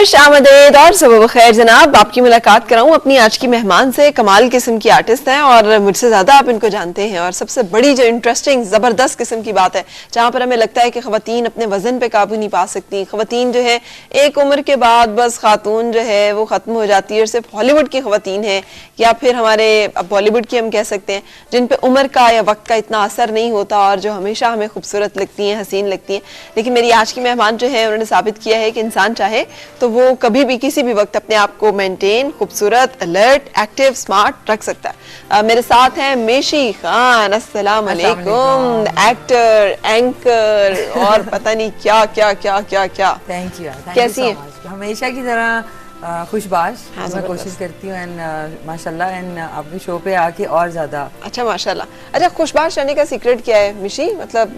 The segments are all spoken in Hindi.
खुश आमदेद और सुबह खैर जनाब। आपकी मुलाकात कराऊं अपनी आज की मेहमान से। कमाल किस्म की आर्टिस्ट हैं और मुझसे ज्यादा आप इनको जानते हैं। और सबसे बड़ी जो इंटरेस्टिंग जबरदस्त किस्म की बात है, जहां पर हमें लगता है कि खवातीन अपने वजन पे काबू नहीं पा सकती, खवातीन जो है एक उम्र के बाद बस खातून जो है वो खत्म हो जाती है और सिर्फ हॉलीवुड की खवातीन है या फिर हमारे अब बॉलीवुड की हम कह सकते हैं, जिन पे उम्र का या वक्त का इतना असर नहीं होता और जो हमेशा हमें खूबसूरत लगती हैं, हसीन लगती हैं। लेकिन मेरी आज की मेहमान जो है उन्होंने साबित किया है कि इंसान चाहे तो वो कभी भी किसी भी वक्त अपने आप को मेंटेन, खूबसूरत, अलर्ट, एक्टिव, स्मार्ट रख सकता है। मेरे साथ हैं मेशी खान। अस्सलाम वालेकुम। एक्टर, एंकर और पता नहीं क्या क्या क्या क्या क्या। Thank you. कैसी हैं? हमेशा की तरह खुशबाश। हाँ, मैं कोशिश करती हूँ एंड माशाल्लाह एंड आपके शो पे आके और ज्यादा अच्छा माशाल्लाह। अच्छा, खुशबाश रहने का सीक्रेट क्या है मिशी? मतलब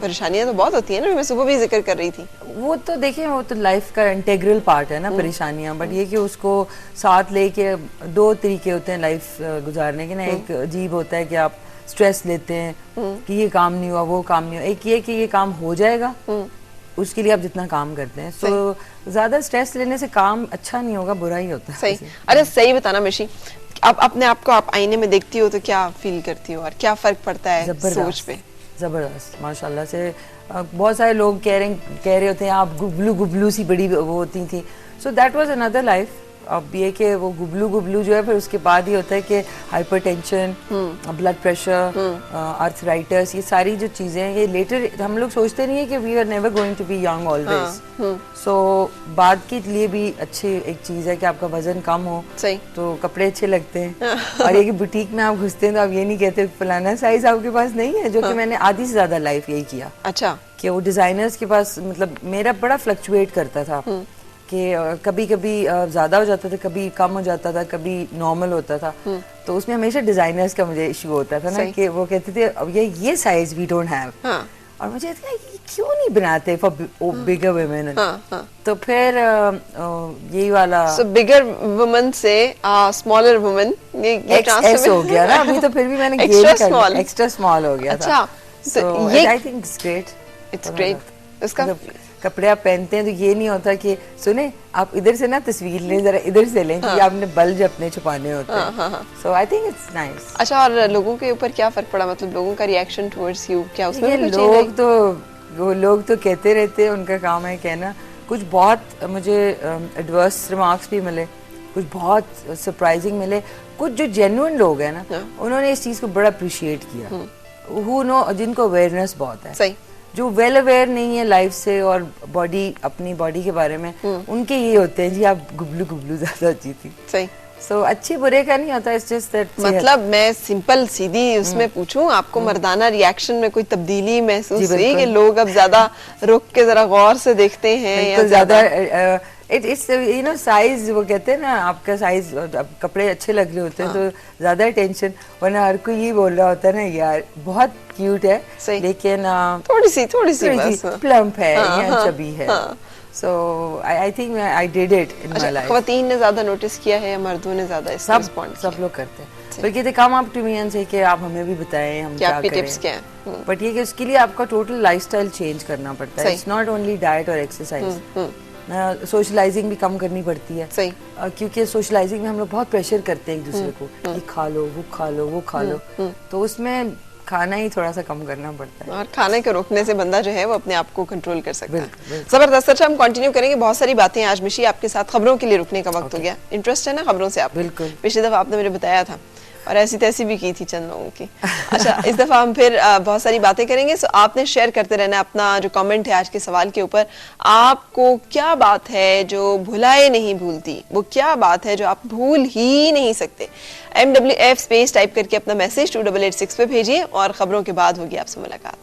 परेशानियां तो बहुत होती है ना, मैं सुबह भी जिक्र कर रही थी। वो तो देखिए वो तो लाइफ का इंटीग्रल पार्ट है ना परेशानियां, बट ये कि उसको साथ लेके दो तरीके होते हैं लाइफ गुजारने के ना। एक अजीब होता है कि आप स्ट्रेस लेते हैं कि ये काम नहीं हुआ, वो काम नहीं हुआ। एक ये कि ये काम हो जाएगा, उसके लिए आप जितना काम करते हैं। तो ज्यादा स्ट्रेस लेने से काम अच्छा नहीं होगा, बुरा ही होता है। सही। अरे सही बताना मिशी, आप अपने आप को आप आईने में देखती हो तो क्या फील करती हो और क्या फर्क पड़ता है सोच पे? जबरदस्त माशाल्लाह से। बहुत सारे लोग कह रहे होते हैं आप गुबलू गुबलू सी बड़ी वो होती थी। So that was another life. अब ये कि वो गुबलू जो है फिर उसके बाद ही होता है कि हाइपरटेंशन, ब्लड प्रेशर, आर्थराइटिस, ये सारी जो चीजें हैं ये लेटर हम लोग सोचते नहीं है कि we are never going to be young always. So बाद के लिए भी अच्छी एक चीज है कि आपका वजन कम हो। सही। तो कपड़े अच्छे लगते हैं। और ये कि बुटीक में आप घुसते हैं तो आप ये नहीं कहते फलाना साइज आपके पास नहीं है, जो कि मैंने आधी से ज्यादा लाइफ यही किया। अच्छा। कि वो डिजाइनर्स के पास मतलब मेरा बड़ा फ्लक्चुएट करता था कि कभी कभी ज्यादा हो जाता था, कभी कम हो जाता था, कभी नॉर्मल होता था। तो उसमें हमेशा डिजाइनर्स का मुझे इशू होता था ना कि वो कहते थे अब ये साइज वी डोंट हैव। और मुझे ये क्यों नहीं बनाते फॉर बिगर वुमेन। तो फिर यही वाला बिगर वुमन से स्मॉलर वुमन ये एक्स हो गया ना। अभी तो फिर भी मैंने एक्स्ट्रा स्मॉल हो गया था। So I think it's great. It's great. उसका कपड़े आप पहनते हैं तो ये नहीं होता कि सुने आप इधर से ना तस्वीर लें, जरा इधर से लें, कि आपने बल्ज अपने छुपाने होते हैं। सो आई थिंक इट्स नाइस। अच्छा, और लोगों के ऊपर क्या फर्क पड़ा? मतलब लोगों का रिएक्शन टुवर्ड्स यू क्या उसमें लोग तो कहते रहते हैं, उनका काम है कहना। कुछ बहुत मुझे एडवर्स रिमार्क्स भी मिले, कुछ बहुत सरप्राइजिंग मिले। कुछ जो जेन्युइन लोग हैं ना उन्होंने इस चीज को बड़ा अप्रिशिएट किया। हु नो, जिनको अवेयरनेस बहुत है। सही। जो वेल अवेयर नहीं है लाइफ से और अपनी बॉडी के बारे में, उनके ये होते हैं जी आप गुबलू ज्यादा अच्छी थी। सही। सो अच्छी बुरे का नहीं होता, इट्स जस्ट दैट। मतलब मैं सिंपल सीधी उसमें पूछूं, आपको मर्दाना रिएक्शन में कोई तब्दीली महसूस हुई कि लोग अब ज्यादा रुक के जरा गौर से देखते हैं या ज्यादा इट्स यू नो साइज? वो कहते हैं ना आपका साइज, कपड़े अच्छे लग रहे होते हैं तो ज्यादा टेंशन, वरना हर कोई ये बोल रहा होता है ना यार बहुत क्यूट है लेकिन थोड़ी सी प्लम्प है या चबी है। So I think I did it in my life. ख्वातीन ने ज्यादा नोटिस किया है या मर्दों ने ज्यादा इसको रिस्पॉन्ड? सब लोग करते हैं। तो कहते कम आप टू मी एंड से कि आप हमें भी बताएं हम क्या करें। टिप्स क्या हैं? बट ये कि उसके लिए आपका टोटल लाइफस्टाइल चेंज करना पड़ता है। इट्स नॉट ओनली डाइट और एक्सरसाइज। सोशलाइजिंग भी कम करनी पड़ती है। सही। क्योंकि सोशलाइजिंग में हम लोग बहुत प्रेशर करते हैं एक दूसरे को कि खा लो, वो खा लो, वो खा लो। तो उसमें खाना ही थोड़ा सा कम करना पड़ता है। और खाने को रोकने से बंदा जो है वो अपने आप को कंट्रोल कर सकता है। जबरदस्त। अच्छा, हम कंटिन्यू करेंगे, बहुत सारी बातें आज मिशी आपके साथ। खबरों के लिए रुकने का वक्त हो गया। इंटरेस्ट है ना खबरों से आप? बिल्कुल। पिछली दफा आपने मुझे बताया था और ऐसी तैसी भी की थी चंद लोगों की। अच्छा, इस दफा हम फिर बहुत सारी बातें करेंगे। सो आपने शेयर करते रहना अपना जो कमेंट है आज के सवाल के ऊपर। आपको क्या बात है जो भुलाए नहीं भूलती? वो क्या बात है जो आप भूल ही नहीं सकते? MWF स्पेस टाइप करके अपना मैसेज 2886 पे भेजिए और खबरों के बाद होगी आपसे मुलाकात।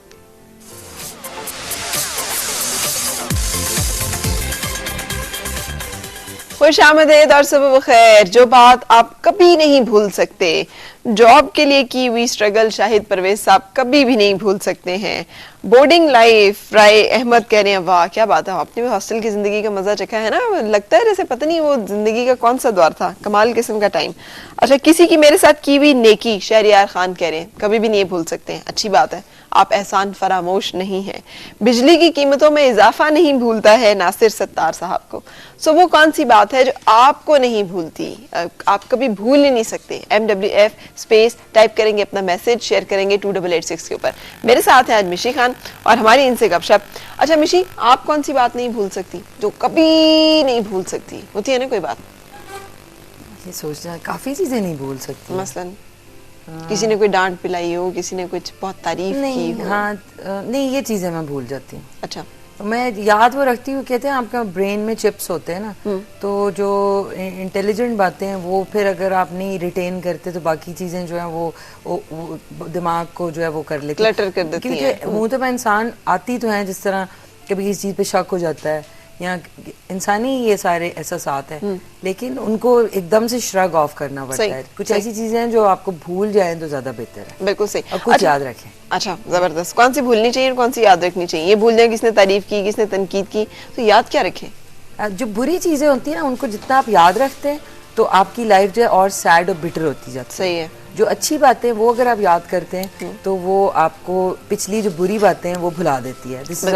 खुश आमदेद और सुबह बखैर। जो बात आप कभी नहीं भूल सकते, जॉब के लिए की हुई स्ट्रगल शाहिद परवेज साहब कभी भी नहीं भूल सकते हैं। बोर्डिंग लाइफ, राय अहमद कह रहे हैं वाह क्या बात है, आपने भी हॉस्टल की जिंदगी का मजा चखा है ना? लगता है जैसे पता नहीं वो जिंदगी का कौन सा दौर था, कमाल किस्म का टाइम। अच्छा, किसी की मेरे साथ की हुई नेकी, शहरियार खान कह रहे हैं कभी भी नहीं भूल सकते हैं। अच्छी बात है, आप एहसान फरामोश नहीं हैं। बिजली की कीमतों में इजाफा नहीं भूलता है नासिर सत्तार साहब को। सो वो कौन सी बात है जो आपको नहीं भूलती, आप कभी भूल ही नहीं सकते। MWF स्पेस टाइप करेंगे, अपना मैसेज शेयर करेंगे 2886 के ऊपर। मेरे साथ है आज मिशी खान और हमारी इनसे गपशप। अच्छा मिशी, आप कौन सी बात नहीं भूल सकती जो कभी नहीं भूल सकती? होती है ना कोई बात? ये सोचना, काफी चीजें नहीं भूल सकती। मसलन किसी ने कोई डांट पिलाई हो, किसी ने कुछ बहुत तारीफ की हो। नहीं, ये चीजें मैं भूल जाती हूँ। अच्छा। मैं याद वो रखती हूँ, कहते हैं आपका ब्रेन में चिप्स होते हैं ना, तो जो इंटेलिजेंट बातें हैं वो फिर अगर आप नहीं रिटेन करते तो बाकी चीजें जो है वो दिमाग को जो है वो कर लेती, क्लटर कर देती हैं। क्योंकि मुंह तो इंसान आती तो है, जिस तरह कभी किसी चीज पे शक हो जाता है या इंसानी ये सारे एहसासात हैं, लेकिन उनको एकदम से श्रग ऑफ करना पड़ता है। कुछ ऐसी चीजें हैं जो आपको भूल जाएं तो ज्यादा बेहतर है। बिल्कुल सही। और कुछ याद रखें। अच्छा, जबरदस्त। कौन सी भूलनी चाहिए और कौन सी याद रखनी चाहिए? ये भूल जाए किसने तारीफ की, किसने तनकीद की, तो याद क्या रखें? जो बुरी चीजें होती है ना, उनको जितना आप याद रखते हैं तो आपकी लाइफ जो है और सैड और बिटर होती जाती है। सही है। जो अच्छी बातें वो अगर आप याद करते हैं तो वो आपको पिछली जो बुरी बातें हैं वो भुला देती है। दिस इज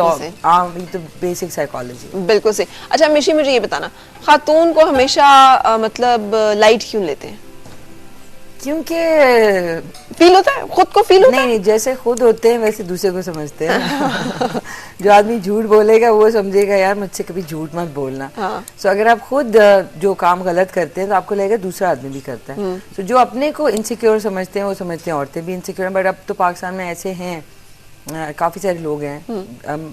तो बेसिक साइकोलॉजी। बिल्कुल सही। अच्छा मिशी, मुझे ये बताना, खातून को हमेशा मतलब लाइट क्यों लेते हैं? क्योंकि फील होता है, खुद को फील होता है? नहीं, जैसे खुद होते हैं वैसे दूसरे को समझते हैं। जो आदमी झूठ बोलेगा वो समझेगा यार मुझसे कभी झूठ मत बोलना। हाँ। सो अगर आप खुद जो काम गलत करते हैं तो आपको लगेगा दूसरा आदमी भी करता है। तो जो अपने को इनसिक्योर समझते हैं वो समझते हैं औरतें भी इनसिक्योर हैं। बट अब तो पाकिस्तान में ऐसे हैं, काफी सारे लोग हैं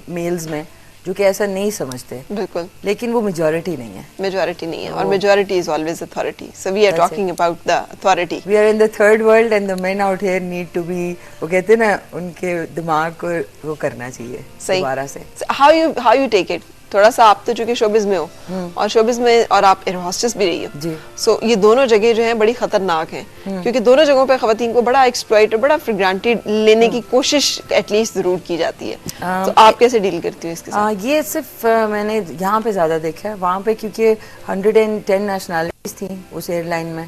मेल्स में जो कि ऐसा नहीं समझते। बिल्कुल। लेकिन वो मेजॉरिटी नहीं है। मेजॉरिटी नहीं है, और majority is always authority. So we are talking about the authority. We are in the third world and the men out here need to be, वो कहते हैं ना, उनके दिमाग को वो करना चाहिए दोबारा से। How you take it? थोड़ा सा आप तो चूंकि शोबिज में हो और शोबिज में, और आप एयर होस्टेस भी रही हो, सो ये दोनों जगह जो है बड़ी खतरनाक हैं, क्योंकि दोनों जगहों पे खवातीन को बड़ा एक्सप्लॉइट और बड़ा फॉर ग्रांटेड लेने की कोशिश एटलीस्ट जरूर की जाती है। तो आप कैसे डील करती हो इसके साथ? ये सिर्फ मैंने यहाँ पे ज्यादा देखा है। वहाँ पे क्योंकि 110 नेशनलिटीज थी उस एयरलाइन में,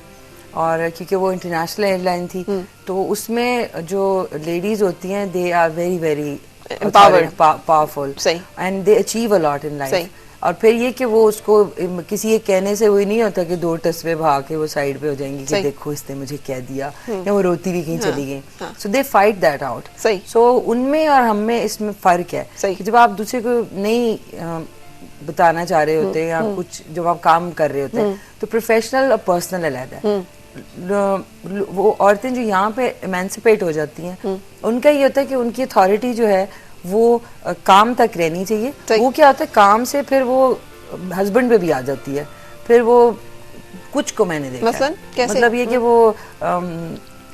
और क्योंकि वो इंटरनेशनल एयरलाइन थी तो उसमें जो लेडीज होती हैं they are very very powerful and they achieve a lot in life. और फिर ये कि वो उसको किसी एक कहने से वही नहीं होता कि दो तस्वीर भाग के वो साइड पे हो जाएंगी कि देखो इसने मुझे कह दिया, या वो रोती भी कहीं चली गई। सो दे फाइट दैट आउट। सो उनमें और हम में इसमें फर्क है कि जब आप दूसरे को नहीं बताना चाह रहे होते या कुछ जब आप काम कर रहे होते हैं तो प्रोफेशनल और पर्सनल अलग है। वो औरतें जो यहाँ पे एमेंसिपेट हो जाती हैं उनका ये होता है कि उनकी अथॉरिटी जो है वो काम तक रहनी चाहिए। वो क्या होता है, काम से फिर वो हस्बैंड पे भी आ जाती है। फिर वो कुछ को मैंने देखा मसलन कैसे? मतलब ये कि वो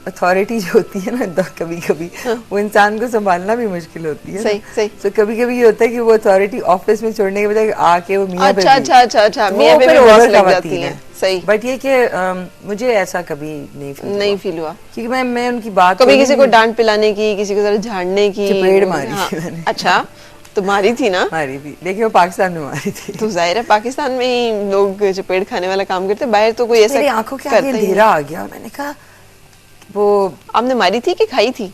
अथॉरिटी जो होती है ना, कभी कभी वो इंसान को संभालना भी मुश्किल होती है। सही। तो कभी कभी ये होता है कि वो अथॉरिटी ऑफिस में छोड़ने के बजाय आके वो मियां पे अच्छा मियां पे ओवर करवाती है। सही। बट ये कि मुझे ऐसा कभी नहीं फील हुआ क्योंकि मैं उनकी बात कभी किसी को डांट पिलाने की, किसी को जरा झाड़ने की, चपेड़ मारी मैंने। अच्छा, तो मारी थी ना? मारी थी, लेकिन वो पाकिस्तान में मारी थी। तो जाहिर है पाकिस्तान में ही लोग चपेड़ खाने वाला काम करते, बाहर तो कोई ऐसा मेरी आंखों के आगे अंधेरा आ गया। मैंने कहा वो आपने मारी थी कि खाई थी?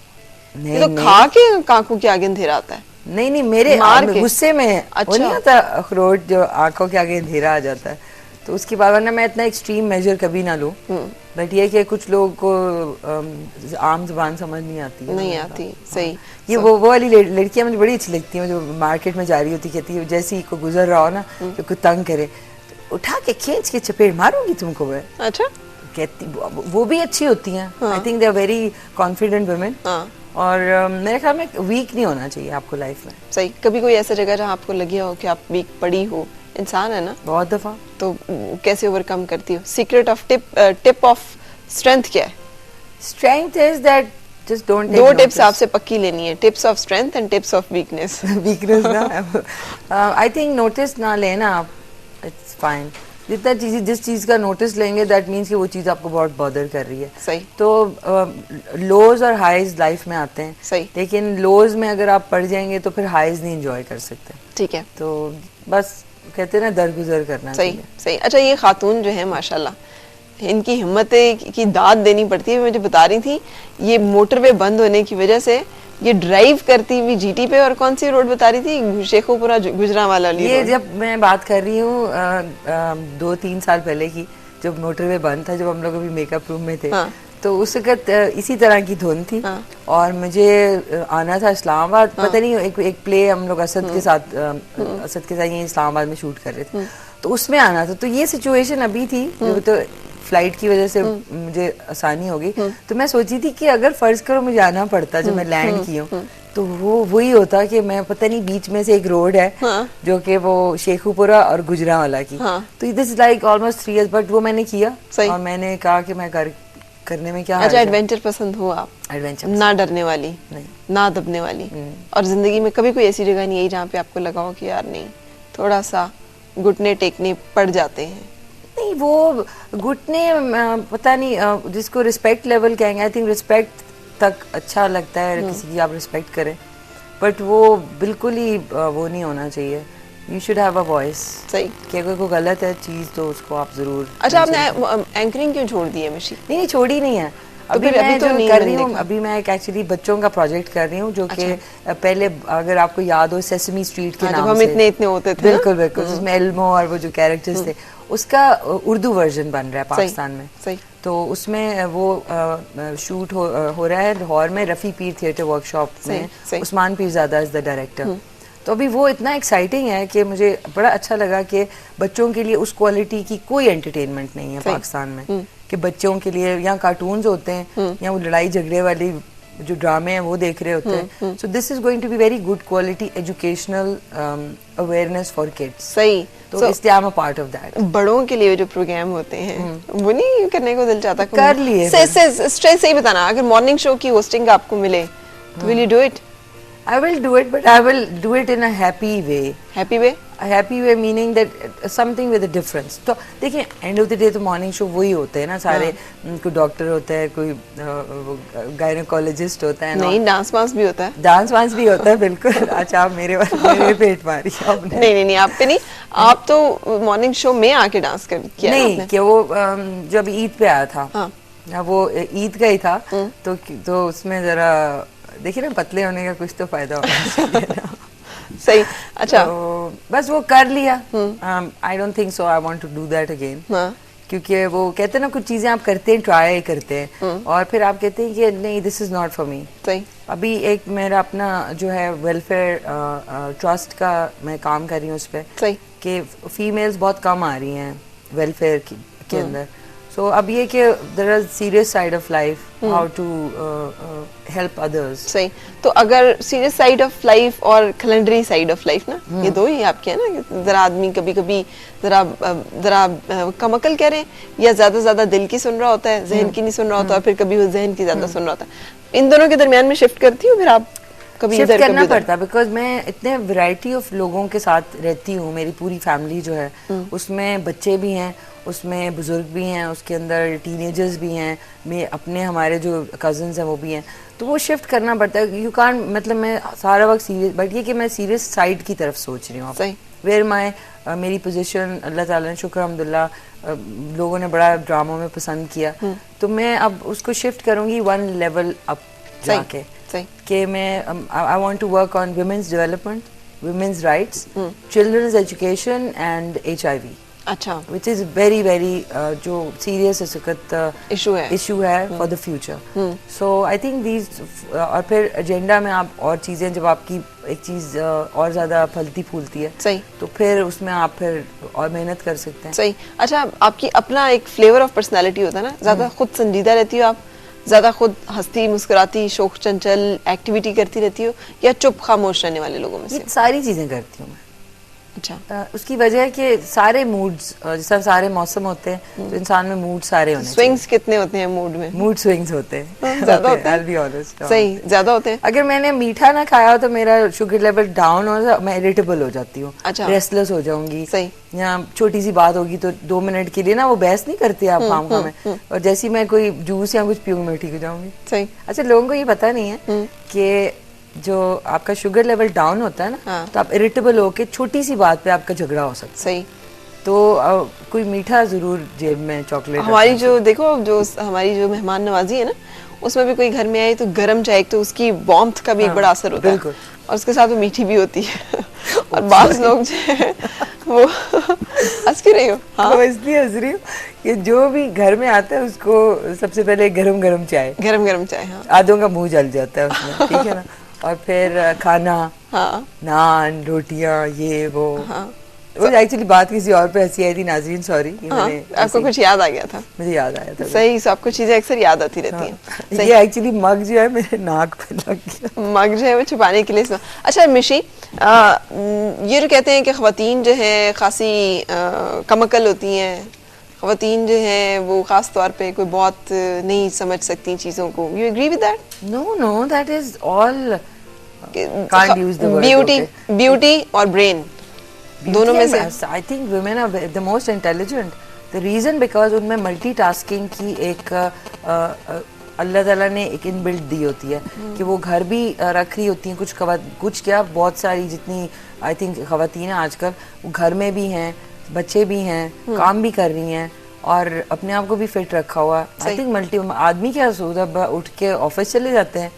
नहीं, तो खा के आंखों के आगे अंधेरा आता है। नहीं, मेरे गुस्से में वो नहीं आता अखरोट जो आंखों के आगे अंधेरा आ जाता है, तो उसके बाद वरना मैं इतना एक्सट्रीम मेजर कभी ना लूं। बट ये कि कुछ लोगों को आम जुबान समझ नहीं आती है। नहीं आती। सही। ये वो वाली लड़कियां मुझे बड़ी अच्छी लगती हैं जो मार्केट में जा रही होती, कहती है जैसे ही को गुजर रहा हो ना तो कोई तंग करे तो उठा के खींच के चपेट मारूंगी तुमको मैं। अच्छा। कहती वो भी अच्छी होती हैं। I think they are very confident women. और मेरे ख्याल में वीक नहीं होना चाहिए आपको लाइफ में। सही। कभी कोई ऐसा जगह जहाँ आपको लगे हो कि आप वीक पड़ी हो? इंसान है ना, बहुत दफा। तो कैसे ओवरकम करती हो? Secret of tip of strength क्या है? Strength is that just don't take दो टिप्स आपसे पक्की लेनी है, tips of strength and tips of weakness. Weakness ना आई थिंक नोटिस ना लेना आप, इट्स फाइन। जितना जिस चीज का नोटिस लेंगे दैट मीन्स कि वो चीज आपको बहुत बॉदर कर रही है। सही। तो लोज और हाईज लाइफ में आते हैं। सही। लेकिन लोज में अगर आप पड़ जाएंगे तो फिर हाईज नहीं एंजॉय कर सकते। ठीक है। तो बस कहते हैं ना दरगुजर करना। सही। अच्छा, ये खातून जो है माशाल्लाह, इनकी हिम्मत की दाद देनी पड़ती है। मुझे बता रही थी ये मोटरवे बंद होने की वजह से ये ड्राइव करती हुई जीटी पे, और कौन सी रोड बता रही थी, शेखोपुरा गुजरांवाला वाली ये रोड? जब मैं बात कर रही हूँ 2-3 साल पहले की, जब मोटरवे बंद था, जब हम लोग अभी मेकअप रूम में थे। हाँ। तो उस वक्त इसी तरह की धुन थी। हाँ। और मुझे आना था इस्लामाबाद। हाँ। पता नहीं एक प्ले हम लोग असद के साथ ये इस्लामाबाद में शूट कर रहे थे, तो उसमें आना था। तो ये सिचुएशन अभी थी, तो फ्लाइट की वजह से मुझे आसानी होगी। तो मैं सोची थी कि अगर फर्ज करो मुझे आना पड़ता जब मैं लैंड की हूँ, तो वो वही होता कि मैं पता नहीं बीच में से एक रोड है। हाँ। जो कि वो शेखुपुरा और गुजरांवाला की। हाँ। तो this is like almost 3 years, but वो मैंने किया। और मैंने कहा कि मैं करने में क्या। अच्छा, एडवेंचर पसंद हो आप? एडवेंचर, ना डरने वाली, नहीं, ना दबने वाली। और जिंदगी में कभी कोई ऐसी जगह नहीं आई जहाँ पे आपको लगा हो कि यार नहीं, थोड़ा सा घुटने टेकने पड़ जाते हैं? नहीं, वो घुटने पता नहीं, जिसको रिस्पेक्ट लेवल कहेंगे, आई थिंक रिस्पेक्ट तक अच्छा लगता है किसी की आप रिस्पेक्ट करें, बट वो बिल्कुल ही वो नहीं होना चाहिए। You should have a voice. सही, कि अगर कोई गलत है चीज तो उसको आप जरूर। अच्छा, आपने एंकरिंग क्यों छोड़ दी है मशी? नहीं, छोड़ी नहीं है। अभी मैं जो कर रही हूँ, अभी मैं एक एक्चुअली बच्चों का प्रोजेक्ट कर रही हूँ, जो कि पहले अगर आपको याद हो सेसमी स्ट्रीट के नाम हम से इतने होते थे। बिल्कुल बिल्कुल, जिसमें एल्मो और वो जो कैरेक्टर्स थे, उसका उर्दू वर्जन बन रहा है पाकिस्तान में। सही। तो उसमें वो शूट हो रहा है लाहौर में रफ़ी पीर थिएटर वर्कशॉप में। Usman Pirzada is the director. तो अभी वो इतना एक्साइटिंग है कि मुझे बड़ा अच्छा लगा कि बच्चों के लिए उस क्वालिटी की कोई एंटरटेनमेंट नहीं है पाकिस्तान में, कि बच्चों के लिए यहाँ कार्टून्स होते हैं या वो लड़ाई झगड़े वाली जो ड्रामे हैं वो देख रहे होते हैं। So this is going to be very good quality educational awareness for kids. सही। तो इसलिए I am a part of that. बड़ों के लिए जो प्रोग्राम होते हैं वो नहीं करने को दिल चाहता? कर लिए। स्ट्रेस से ही बताना, अगर मॉर्निंग शो की होस्टिंग आपको मिले तो will you do it? I will do it, but I will do it in a happy way. Happy way? A happy way meaning that something with a difference. तो देखिए, end of the day तो मॉर्निंग शो वही होते हैं ना सारे। कोई डॉक्टर होता है, कोई गायनोकोलॉजिस्ट होता है। नहीं, डांस वांस भी होता है। डांस वांस भी होता है, बिल्कुल। अच्छा, आप मेरे पेट मारी आपने। नहीं, आप पे नहीं, आप तो मॉर्निंग शो में आके डांस कर किया। नहीं, कि वो जब ईद पे आया था, वो ईद का ही था, तो उसमें जरा देखिए ना, पतले होने का कुछ तो फायदा होगा। सही। अच्छा, तो बस वो कर लिया। I don't think so I want to do that again, क्योंकि वो कहते हैं ना कुछ चीजें आप करते हैं, ट्राई करते हैं, और फिर आप कहते हैं कि नहीं, this is not for me. सही। अभी एक मेरा अपना जो है वेलफेयर ट्रस्ट का मैं काम कर रही हूँ उस पर। सही। कि फीमेल्स बहुत कम आ रही हैं वेलफेयर के अंदर। So अब ये कि there is serious side of life, how to help others. सही। तो अगर serious side of life और calendary side of life ना, ये दो ही आपके हैं ना, जरा आदमी कभी-कभी जरा कमकल कह रहे हैं, या ज्यादा दिल की सुन रहा होता है, जहन की नहीं सुन रहा होता, और फिर कभी वो जहन की ज्यादा सुन रहा होता है। इन दोनों के दरमियान में शिफ्ट करती हूँ फिर आप? कभी शिफ्ट करना पड़ता, बिकॉज मैं इतने वैरायटी ऑफ लोगों के साथ रहती हूँ। मेरी पूरी फैमिली जो है उसमें बच्चे भी हैं, उसमें बुजुर्ग भी हैं, उसके अंदर टीनेजर्स भी हैं, मैं अपने हमारे जो कजन्स हैं वो भी हैं। तो वो शिफ्ट करना पड़ता है। यू कांट, मतलब मैं सारा वक्त सीरियस, बट ये कि मैं सीरियस साइड की तरफ सोच रही हूँ। वेयर माई मेरी पोजीशन, अल्लाह ताला ने शुक्र अल्हम्दुलिल्लाह, लोगों ने बड़ा ड्रामों में पसंद किया, तो मैं अब उसको शिफ्ट करूँगी 1 level अप जाके, कि मैं I want to work on women's development, women's rights, children's education and HIV। अच्छा। which is very जो सीरियस इस वक्त इशू है for the future. So I think these, और फिर एजेंडा में आप और चीजें, जब आपकी एक चीज और ज्यादा फलती फूलती है, सही, तो फिर उसमें आप फिर और मेहनत कर सकते हैं। सही। अच्छा, आपकी अपना एक फ्लेवर ऑफ पर्सनैलिटी होता है ना, ज्यादा खुद संजीदा रहती हो आप, ज्यादा खुद हंसती मुस्कुराती शौक चंचल एक्टिविटी करती रहती हो, या चुप खामोश रहने वाले लोगों में से? सारी चीजें करती हूँ मैं। अच्छा। उसकी वजह है कि सारे मूड्स, जैसा सारे मौसम होते हैं, तो इंसान में मूड सारे होने चाहिए। स्विंग्स कितने होते हैं मूड में? मूड स्विंग्स होते हैं, ज्यादा होते हैं। I'll be honest, सही, ज्यादा होते हैं। अगर मैंने मीठा ना खाया हो तो मेरा शुगर लेवल डाउन हो, मैं इरिटेबल हो जाती हूँ। अच्छा। रेस्टलेस हो जाऊंगी। सही। या छोटी सी बात होगी तो 2 मिनट के लिए ना वो बहस नहीं करती आप खाम में, और जैसी मैं कोई जूस या कुछ पीऊंगी मैं ठीक हो जाऊंगी। सही। अच्छा, लोगों को ये पता नहीं है कि जो आपका शुगर लेवल डाउन होता है ना, तो आप इरिटेबल होके छोटी सी बात पे आपका झगड़ा हो सकता है। सही। तो कोई मीठा जरूर जेब में, चॉकलेट। हमारी जो देखो, जो हमारी जो मेहमान नवाजी है ना, उसमें भी कोई घर में आए तो गर्म चाय, तो उसकी वार्मथ का भी एक बड़ा असर होता है, और उसके साथ वो मीठी भी होती है। और बाज़ लोग जो है वो हंस क्यों रही हो? हाँ, इसलिए हंस रही हूँ कि जो भी घर में आता है उसको सबसे पहले गरम गरम चाय, हाँ, आधों का मुंह जल जाता है उसमें, ठीक है ना, और फिर खाना, हाँ, नान, रोटियां, ये वो। हाँ, वो एक्चुअली बात किसी और पे हंसी आई थी, नाज़रीन सॉरी, हाँ, आपको कुछ याद आ गया था? मुझे याद आया था। सही, सब कुछ चीजें अक्सर याद आती रहती हैं। ये एक्चुअली मग जो है मेरे नाक पे लग गया। मग जो है वो छुपाने के लिए। अच्छा मिशी, ये जो कहते हैं कि ख़वातीन जो है खासी कमअक्ल होती हैं, ख़वातीन जो है वो ख़ास तौर पे कोई बहुत नहीं समझ सकती चीज़ों को, you agree with that? No, that is all, can't use the word, beauty और ब्रेन दोनों में से I think women are the most intelligent. The reason because उनमें मल्टीटास्किंग की एक अल्लाह ताला ने एक इनबिल्ट दी होती है कि वो घर भी रख रही होती हैं, कुछ क्या बहुत सारी जितनी आई थिंक ख़वातीन हैं आजकल, वो घर में भी हैं, बच्चे भी हैं, काम भी कर रही हैं और अपने आप को भी फिट रखा हुआ। आई थिंक मल्टी आदमी क्या सुबह उठ के ऑफिस चले जाते हैं,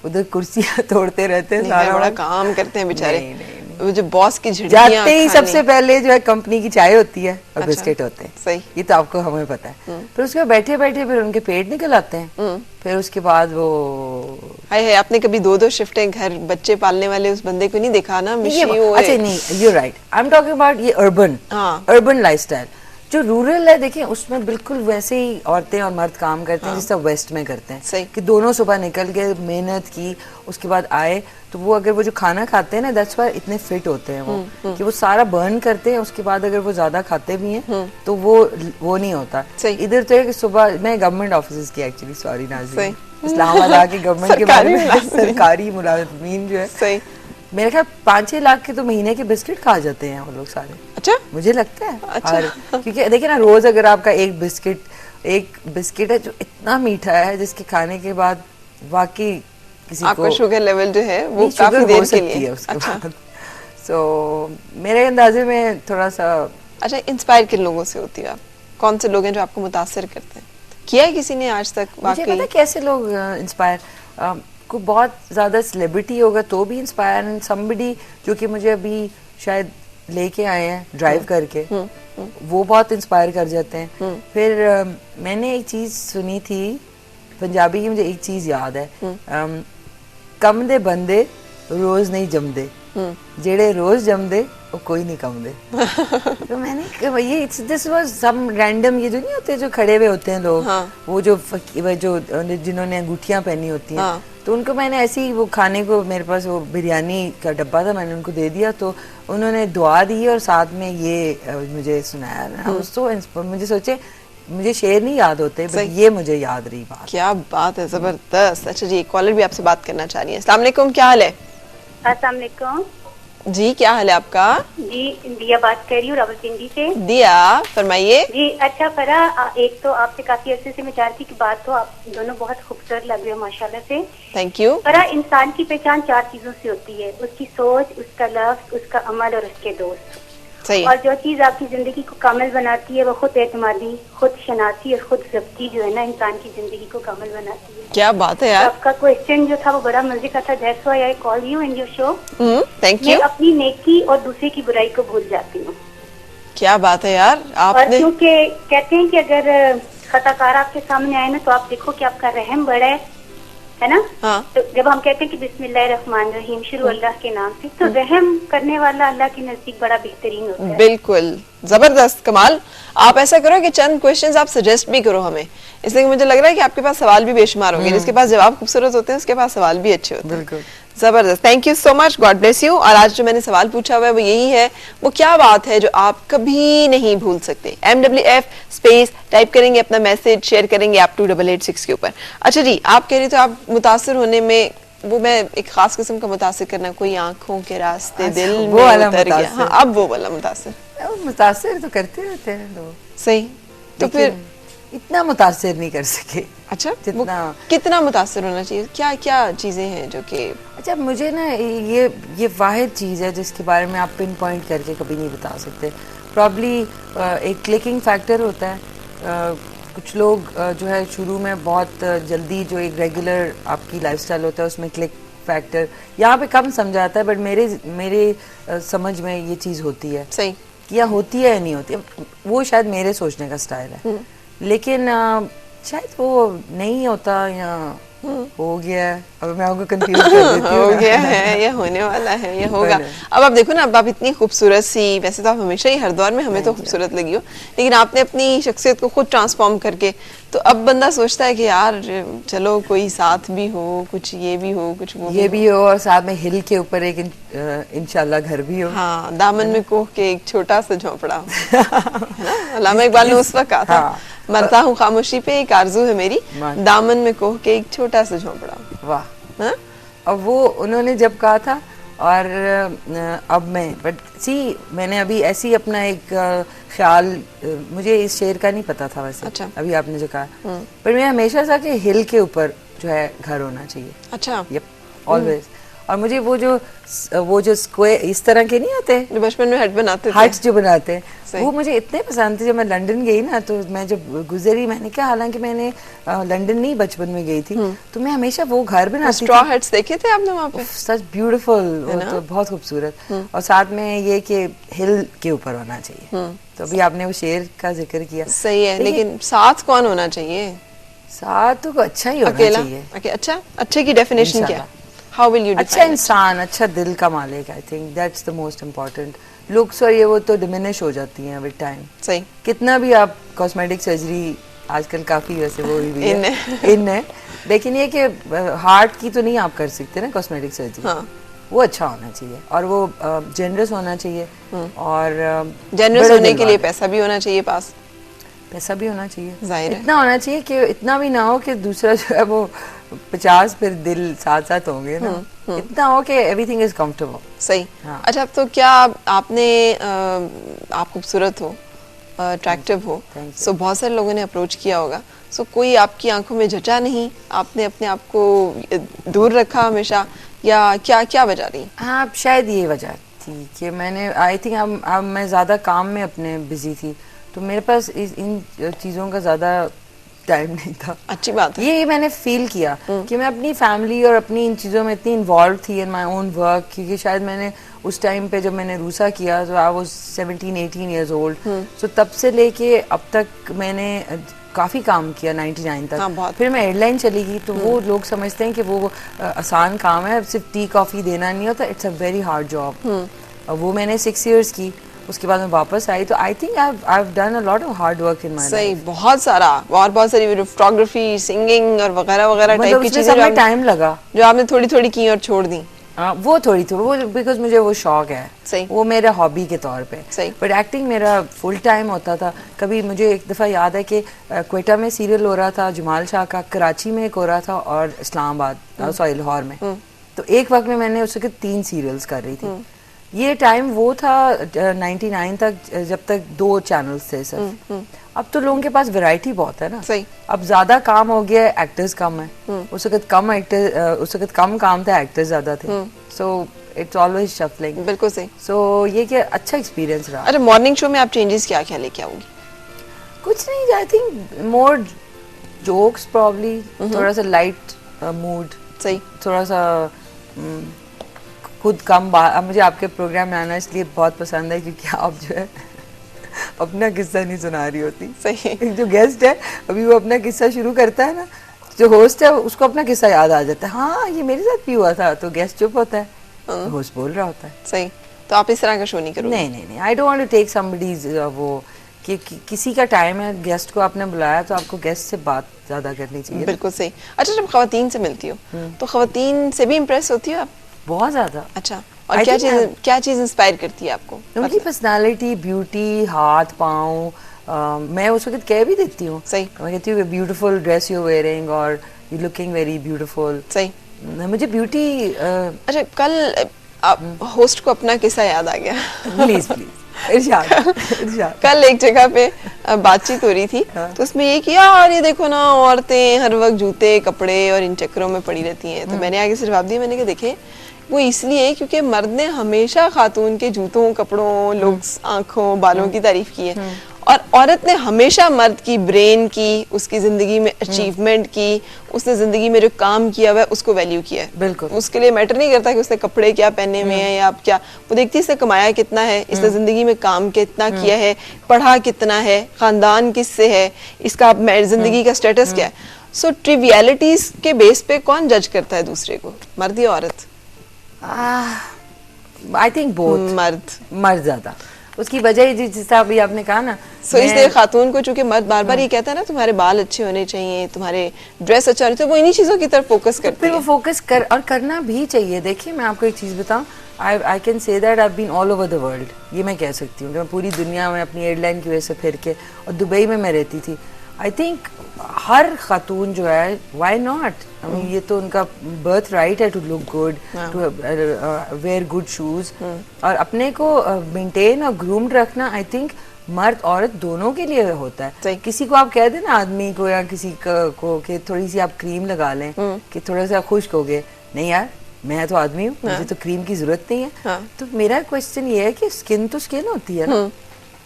उधर कुर्सियां तोड़ते रहते हैं, सारा बड़ा काम करते हैं बेचारे। नहीं। वो जो बॉस की झिड़कियां जाते ही सबसे पहले जो है कंपनी की चाय होती है और बिस्किट होते हैं। सही, ये तो आपको हमें पता है। फिर उसके बाद बैठे बैठे फिर उनके पेट निकल आते हैं। फिर उसके बाद वो हाय आपने कभी 2-2 शिफ्टें घर बच्चे पालने वाले उस बंदे को नहीं देखा ना? अच्छा नहीं, you right, I am talking about ये अर्बन लाइफस्टाइल। जो रूरल है देखिए उसमें बिल्कुल वैसे ही औरतें और मर्द काम करते हैं जिससे वेस्ट में करते हैं। सही। कि दोनों सुबह निकल के मेहनत की, उसके बाद आए तो वो अगर वो जो खाना खाते हैं ना, दैट्स व्हाई इतने फिट होते हैं वो, कि वो सारा बर्न करते हैं, उसके बाद अगर वो ज्यादा खाते भी हैं तो वो नहीं होता। इधर तो है कि सुबह मैं गवर्नमेंट ऑफिस की एक्चुअली, सॉरी नाज़रीन, इस्लामाबाद आके गवर्नमेंट के बारे में सरकारी मुलाजिमीन जो है, मेरे ख्याल 5-6 लाख के तो महीने के बिस्किट खा जाते हैं वो लोग सारे। अच्छा, मुझे लगता है। अच्छा। और क्योंकि देखिए ना, रोज अगर आपका एक बिस्किट है जो इतना मीठा है जिसके खाने के बाद वाकई किसी आपका को शुगर लेवल जो है वो काफी देर के लिए है उसके बाद। सो मेरे अंदाजे में थोड़ा सा। अच्छा, इंस्पायर किन लोगों से होती है आप? कौन से लोग हैं जो आपको मुतासिर करते हैं? किया है किसी ने आज तक? मुझे पता है कैसे लोग इंस्पायर, को बहुत ज्यादा सेलिब्रिटी होगा तो भी इंस्पायर, एंड समबडी जो कि मुझे अभी शायद लेके आए हैं ड्राइव करके, वो बहुत इंस्पायर कर जाते हैं। फिर मैंने एक चीज सुनी थी पंजाबी की, मुझे एक चीज याद है, कम दे बंदे रोज नहीं जमदे, जेड़े रोज जमदे वो कोई नहीं कमदे। तो मैंने ये दिस वाज सम रैंडम, ये जो नहीं होते जो खड़े हुए होते हैं लोग, वो जो जिन्होंने अंगूठियां पहनी होती हैं, तो उनको मैंने ऐसे ही वो खाने को, मेरे पास वो बिरयानी का डब्बा था, मैंने उनको दे दिया, तो उन्होंने दुआ दी और साथ में ये मुझे सुनाया। मुझे सोचे मुझे शेर नहीं याद होते, बट ये मुझे याद रही बात। क्या बात है, जबरदस्त। अच्छा जी, कॉलर भी आपसे बात करना चाह रही है। अस्सलाम वालेकुम, क्या हाल है? अस्सलाम वालेकुम जी, क्या हाल है आपका? जी, दिया बात कर रही हूँ रावलपिंडी से। दिया, फरमाइए। जी अच्छा फरा, एक तो आपसे काफी अर्से से मैं चाहती की बात, तो आप दोनों बहुत खूबसूरत लग रहे हो माशाल्लाह से। Thank you. फरा, इंसान की पहचान 4 चीजों से होती है, उसकी सोच, उसका लफ्ज, उसका अमल और उसके दोस्त। सही। और जो चीज आपकी जिंदगी को कामिल बनाती है वो खुद एतमादी, खुद शनासी और खुद जब्ती जो है ना, इंसान की जिंदगी को कामिल बनाती है। क्या बात है यार। तो आपका क्वेश्चन जो था वो बड़ा मजे का था, that's why I call you in your show. Thank you. मैं अपनी नेकी और दूसरे की बुराई को भूल जाती हूँ। क्या बात है यार आपने। और क्योंकि कहते हैं कि अगर खताकार आपके सामने आए ना, तो आप देखो कि आपका रहम बड़ा है ना। हाँ। तो जब हम कहते हैं कि बिस्मिल्लाहिर्रहमानिर्रहीम, शुरू अल्लाह के नाम से, तो रहम करने वाला अल्लाह के नजदीक बड़ा बेहतरीन होता है। बिल्कुल, जबरदस्त, कमाल। आप ऐसा करो कि चंद क्वेश्चंस आप सजेस्ट भी करो हमें, इसलिए मुझे लग रहा है कि आपके पास सवाल भी बेशुमार होंगे। जिसके पास जवाब खूबसूरत होते हैं उसके पास सवाल भी अच्छे होते हैं। बिल्कुल, जबरदस्त, thank you so much, God bless you. और आज जो मैंने सवाल पूछा हुआ है वो यही है, वो क्या बात है जो आप कभी नहीं भूल सकते? MWF स्पेस टाइप करेंगे, अपना मैसेज शेयर करेंगे आप 2886 के ऊपर। अच्छा जी, आप कह रहे थे आप मुतासिर होने में, वो मैं एक खास किस्म का मुतासिर करना, कोई आंखों के रास्ते दिल में उतर गया। हाँ, अब वो वाला मुतासिर तो करते रहते हैं लोग। सही, तो फिर इतना मुतासिर नहीं कर सके। अच्छा, जितना कितना मुतासिर होना चाहिए? क्या क्या चीजें हैं जो कि, अच्छा मुझे ना ये वाहिद चीज़ है जिसके बारे में आप पिन पॉइंट करके कभी नहीं बता सकते। प्रॉब्ली एक क्लिकिंग फैक्टर होता है, कुछ लोग जो है शुरू में बहुत जल्दी जो एक रेगुलर आपकी लाइफस्टाइल होता है उसमें क्लिक फैक्टर यहाँ पे कम समझा आता है, बट मेरे समझ में ये चीज़ होती है। सही। या होती है या नहीं होती, वो शायद मेरे सोचने का स्टाइल है, लेकिन शायद वो नहीं होता या हो गया है। अब मैं आपको कंफ्यूज कर देती हूँ। हो गया है या होने वाला है या होगा। अब आप देखो ना, अब आप इतनी खूबसूरत सी, वैसे तो आप हमेशा ही हर दौर में हमें तो खूबसूरत लगी हो, लेकिन आपने अपनी शख्सियत को खुद ट्रांसफॉर्म करके, तो अब बंदा सोचता है कि यार चलो कोई साथ भी हो, कुछ ये भी हो, कुछ वो ये भी हो, और साथ में हिल के ऊपर एक इंशाल्लाह घर भी हो। हाँ, दामन में कोह के एक छोटा सा झोंपड़ा हो, है ना? अल्लामा इकबाल ने उस वक्त कहा था, मरता हूँ खामोशी पे, एक आरज़ू है मेरी, दामन में कोह के एक छोटा सा झोंपड़ा। वाह। हाँ? अब वो उन्होंने जब कहा था, और अब बट सी मैंने अभी ऐसी अपना एक ख्याल, मुझे इस शेर का नहीं पता था वैसे। अच्छा। अभी आपने जो कहा, पर मैं हमेशा सा कि हिल के ऊपर जो है घर होना चाहिए। अच्छा। Yup, always. और मुझे वो जो स्क्वायर इस तरह के नहीं आते, जो बचपन में हट बनाते थे, हट्स जो बनाते हैं, वो मुझे इतने पसंद थे। जब मैं लंदन गई ना, तो मैं जब गुजरी, मैंने क्या, हालांकि मैंने लंदन नहीं बचपन में गई थी, तो मैं हमेशा वो घर बनाती थी। स्ट्रॉ हट्स देखे थे आपने वहाँ पे? सच ब्यूटीफुल, तो बहुत खूबसूरत, और साथ में ये कि हिल के ऊपर होना चाहिए। तो अभी आपने वो शेर का जिक्र किया, सही है, लेकिन साथ कौन होना चाहिए? साथ तो अच्छा ही होना चाहिए। अच्छा, अच्छे की डेफिनेशन क्या? How will you define अच्छा इंसान, अच्छा दिल का मालिक, आई think that's the most important. Looks और ये वो तो डिमिनिश हो जाती हैं विद टाइम। सही। कितना भी आप कॉस्मेटिक सर्जरी आजकल काफी वैसे वो हुई है इन है, लेकिन ये कि हार्ट की तो नहीं आप कर सकते ना कॉस्मेटिक सर्जरी। हाँ। वो अच्छा होना चाहिए, और वो जेनरस होना चाहिए, और जेनरस होने के लिए पैसा भी होना चाहिए पास। पैसा भी होना चाहिए, जाहिर है। इतना होना चाहिए कि इतना भी ना हो कि दूसरा जो है वो 50 फिर दिल साथ साथ होंगे ना, इतना हो कि एवरीथिंग इज कंफर्टेबल। सही। हाँ। अच्छा, तो क्या आपने आप खूबसूरत हो, अट्रैक्टिव हो, सो बहुत सारे लोगों ने अप्रोच किया होगा, सो कोई आपकी आंखों में जचा नहीं, आपने अपने आप को दूर रखा हमेशा, या क्या क्या वजह रही? हाँ, शायद ये वजह थी कि मैंने, आई थिंक अब मैं ज़्यादा काम में अपने बिजी थी, तो मेरे पास इन चीज़ों का ज़्यादा टाइम नहीं था। अच्छी बात है। ये मैंने फील किया कि मैं अपनी फैमिली और अपनी इन चीज़ों में इतनी इन्वॉल्व थी इन माई ओन वर्क, क्योंकि शायद मैंने उस टाइम पे जब मैंने रूसा किया, तो आई वाज 17-18 ईयर्स ओल्ड, सो तब से लेके अब तक मैंने काफ़ी काम किया 99 तक। हाँ, फिर मैं एयरलाइन चली गई, तो वो लोग समझते हैं कि वो आसान काम है, सिर्फ टी कॉफ़ी देना नहीं होता, it's a very hard job. वो मैंने 6 इयर्स की, उसके बाद मैं वापस आई, तो I think I have done a lot of hard work in my life. सही, बहुत सारा, और बहुत सारी फोटोग्राफी, सिंगिंग और वगैरह वगैरह टाइप की चीजें जो टाइम लगा, जो आपने थोड़ी थोड़ी की और छोड़ दी। वो थोड़ी वो बिकॉज मुझे वो शौक है। सही। वो मेरा हॉबी के तौर पे। सही। बट एक्टिंग मेरा फुल टाइम होता था। कभी मुझे एक दफ़ा याद है कि क्वेटा में सीरियल हो रहा था जमाल शाह का, कराची में एक हो रहा था, और इस्लामाबाद सॉरी लाहौर में। तो एक वक्त में मैंने उसके 3 सीरियल्स कर रही थी। ये टाइम वो था 99 तक, जब तक 2 चैनल्स थे सिर्फ। अब तो लोगों के पास वैरायटी बहुत है ना। सही। अब ज्यादा काम हो गया, एक्टर्स कम है। उस वक्त कम काम था, एक्टर्स ज्यादा थे। So it's always shuffling. बिल्कुल सही। सो ये क्या अच्छा एक्सपीरियंस रहा। अच्छा, मॉर्निंग शो में आप चेंजेस क्या क्या लेके आओगी? कुछ नहीं, I think more jokes probably, थोड़ा सा लाइट मूड। सही। थोड़ा सा खुद कम बात। मुझे आपके प्रोग्राम में आना इसलिए बहुत पसंद है क्योंकि आप जो है अपना किस्सा नहीं सुना रही होती। सही। जो गेस्ट है अभी वो अपना किस्सा शुरू करता है ना, जो होस्ट है उसको अपना किस्सा याद आ जाता है, हाँ ये मेरे साथ भी हुआ था, तो गेस्ट चुप होता है, तो होस्ट बोल रहा होता है। सही। तो आप इस तरह का शो नहीं करोगे? नहीं, I don't want to take somebody's वो कि किसी का टाइम है, गेस्ट को आपने बुलाया तो आपको गेस्ट से बात ज्यादा करनी चाहिए। बिल्कुल सही। अच्छा, जब खवातीन से मिलती हो तो खवातीन से भी इम्प्रेस होती हो आप? बहुत ज्यादा। अच्छा, और क्या चीज इंस्पायर करती है आपको? उनकी पर्सनालिटी, ब्यूटी, हाथ पाँव। मैं उस वक्त कह भी देती हूँ। सही। मैं कहती हूँ ब्यूटीफुल ड्रेस यू वेयरिंग और यू लुकिंग वेरी ब्यूटीफुल। सही। मुझे ब्यूटी। अच्छा, कल होस्ट को अपना किस्सा याद आ गया। प्लीज इरशाद। कल एक जगह पे बातचीत हो रही थी, तो उसमें ये कि यार ये देखो ना, औरतें हर वक्त जूते कपड़े और इन चक्करों में पड़ी रहती हैं। तो मैंने आगे से जवाब दिया, मैंने कहा देखे वो इसलिए क्योंकि मर्द ने हमेशा खातून के जूतों, कपड़ों, लुक्स, आंखों, बालों की तारीफ की है, और औरत ने हमेशा मर्द की ब्रेन की, उसकी जिंदगी में अचीवमेंट की, उसने जिंदगी में जो काम किया हुआ है उसको वैल्यू किया है। बिल्कुल। उसके लिए मैटर नहीं करता कि उसने कपड़े क्या पहने हुए हैं या आप क्या, वो देखती है इसने कमाया कितना है, इसने जिंदगी में काम कितना किया है, पढ़ा कितना है, खानदान किससे है, इसका जिंदगी का स्टेटस क्या है। सो ट्रिवियलिटीज के बेस पे कौन जज करता है दूसरे को, मर्द या औरत? I think both. मर्द ज्यादा, उसकी वजह ही जिस तरह अभी आपने कहा ना। सो इसलिए खातून को, चूंकि मर्द बार बार ये कहता है ना तुम्हारे बाल अच्छे होने चाहिए, तुम्हारे ड्रेस अच्छा होना चाहिए, वो इन्हीं चीजों की तरफ फोकस करती है। फिर वो फोकस कर और करना भी चाहिए। देखिए मैं आपको एक चीज बताऊं, I can say that I have been all over the world, ये मैं कह सकती हूँ कि मैं पूरी दुनिया में अपनी एयरलाइन की वजह से फिर के, और दुबई में मैं रहती थी। आई थिंक हर खातून जो है, व्हाई नॉट, आई मीन ये तो उनका बर्थ राइट है to look good, to wear good shoes, और अपने को मेंटेन और ग्रूम्ड रखना आई थिंक मर्द औरत दोनों के लिए होता है। किसी को आप कह देना, आदमी को या किसी को कि थोड़ी सी आप क्रीम लगा लें कि थोड़ा सा खुश्क हो गए, नहीं यार मैं तो आदमी हूँ, मुझे तो क्रीम की जरूरत नहीं है। तो मेरा क्वेश्चन ये है कि स्किन तो स्किन होती है ना,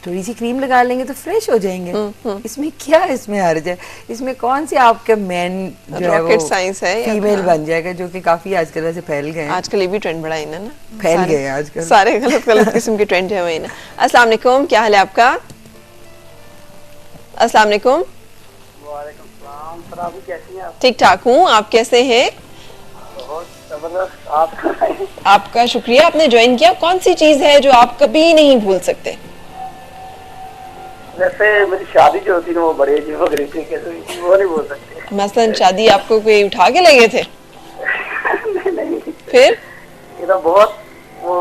थोड़ी सी क्रीम लगा लेंगे तो फ्रेश हो जाएंगे। इसमें क्या, इसमें हर्ज है? इसमें कौन सी आपके मैन जो है वो साइंस है फीमेल बन जाएगा, जो कि काफी आजकल ऐसे फैल गए हैं। आजकल ये भी ट्रेंड बड़ा है ना, फैल गए हैं आजकल सारे गलत गलत किस्म के ट्रेंड है वही ना। अस्सलाम वालेकुम, क्या हाल है आपका? अस्सलाम वालेकुम। वालेकुम सलाम, सर आप कैसी हैं? ठीक ठाक हूँ, आप कैसे हैं? बहुत जबरदस्त। आप आपका शुक्रिया, आपने ज्वाइन किया। कौन सी चीज है जो आप कभी नहीं भूल सकते? वैसे मेरी शादी जो होती है वो बड़े अजीब तरीके से, वो नहीं बोल सकते। मसलन शादी आपको कोई उठा के लगे थे? नहीं, फिर ये तो बहुत वो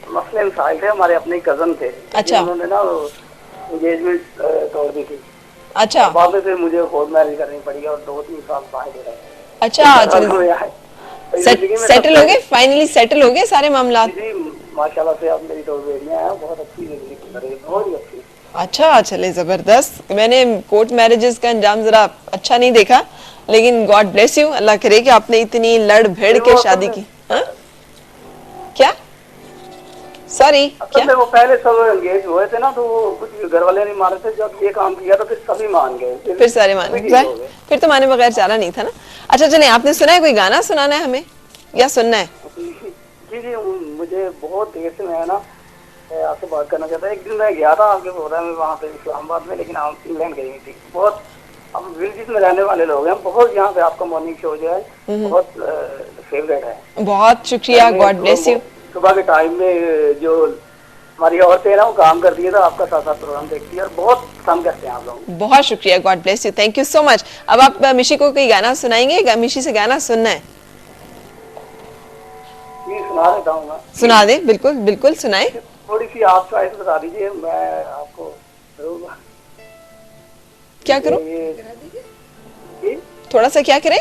मसले मसाइल थे। हमारे अपने कजन थे, अच्छा, उन्होंने ना एंगेजमेंट तोड़ दी थी। अच्छा, बाद में फिर मुझे कोर्ट मैरिज करनी पड़ी और 2-3 साल बाहर दे रहे। अच्छा, सेटल हो गए, फाइनली सेटल हो गए सारे मामला? जी माशाल्लाह से अब मेरी 2 बेटियां हैं, बहुत अच्छी जिंदगी गुजर रही है, बहुत ही अच्छी। अच्छा, चले जबरदस्त। मैंने कोर्ट मैरिजेस का अंजाम जरा अच्छा नहीं देखा, लेकिन गॉड ब्लेस यू, अल्लाह करे कि आपने इतनी लड़ भिड़ के शादी की। हा? क्या सॉरी क्या? वो पहले सब एंगेज हुए थे ना, तो कुछ घर वाले नहीं मान रहे थे। जब ये काम किया तो फिर सभी मान गए, फिर सारे मान गए, फिर तो माने बगैर चारा नहीं था ना। अच्छा चले, आपने सुना है, कोई गाना सुनाना है हमें या सुनना है? जी जी, मुझे बहुत देर से मैं ना आपसे बात करना चाहता। एक दिन मैं गया था आपके प्रोग्राम में, वहाँ पे इस्लामाबाद में, लेकिन आप इंग्लैंड गई थी। बहुत हम विलेजेस में रहने वाले लोग हैं, बहुत यहाँ पे आपका मॉर्निंग शो जो है बहुत फेवरेट है। बहुत शुक्रिया, गॉड ब्लेस यू। सुबह के टाइम में जो हमारी औरतें हैं ना वो काम करती है, तो आपका साथ साथ प्रोग्राम देखती है और बहुत पसंद करते हैं आप लोग। बहुत शुक्रिया, God bless you, thank you so much. अब आप मिशी को कोई गाना सुनाएंगे? मिशी से गाना सुनना है? सुना देता हूँ मैं। सुना दे, बिल्कुल बिल्कुल सुनाए। थोड़ी सी आप चॉइस बता दीजिए, मैं आपको जरूर। क्या करूं? थोड़ा सा क्या करें?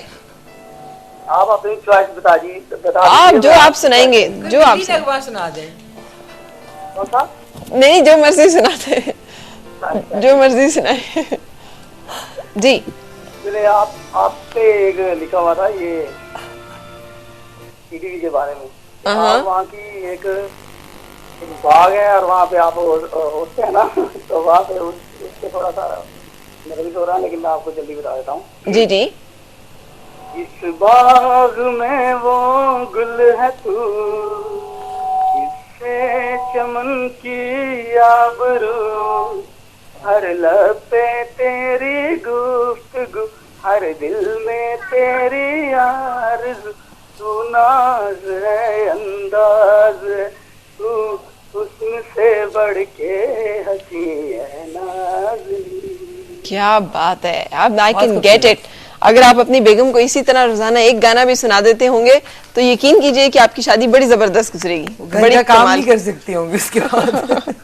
आप अपनी चॉइस बता दीजिए। आप जो आप सुनाएंगे, जो आप सुना दें। कौन सा? नहीं, जो मर्जी सुनाते, जो मर्जी सुनाए। जी चलिए, आप पे एक लिखा हुआ था ये टीवी के बारे में। आप वहाँ की एक बाग है और वहाँ पे आप होते हैं ना, तो वहाँ पे उससे थोड़ा सा नर्वस हो रहा है, लेकिन मैं आपको जल्दी बता देता हूँ। जी जी। इस बाग में वो गुल है तू, इससे चमन की आबरू, हर लब पे तेरी गुफ्तगू, हर दिल में तेरी आरज़ू, तू नाज है अंदाज है, तू हुस्न से बढ़ के हंसी है नाज़। क्या बात है, अब आई कैन गेट इट। अगर आप अपनी बेगम को इसी तरह रोजाना एक गाना भी सुना देते होंगे तो यकीन कीजिए कि आपकी शादी बड़ी जबरदस्त गुजरेगी, बड़ी काम नहीं कर सकती होंगी उसके बाद।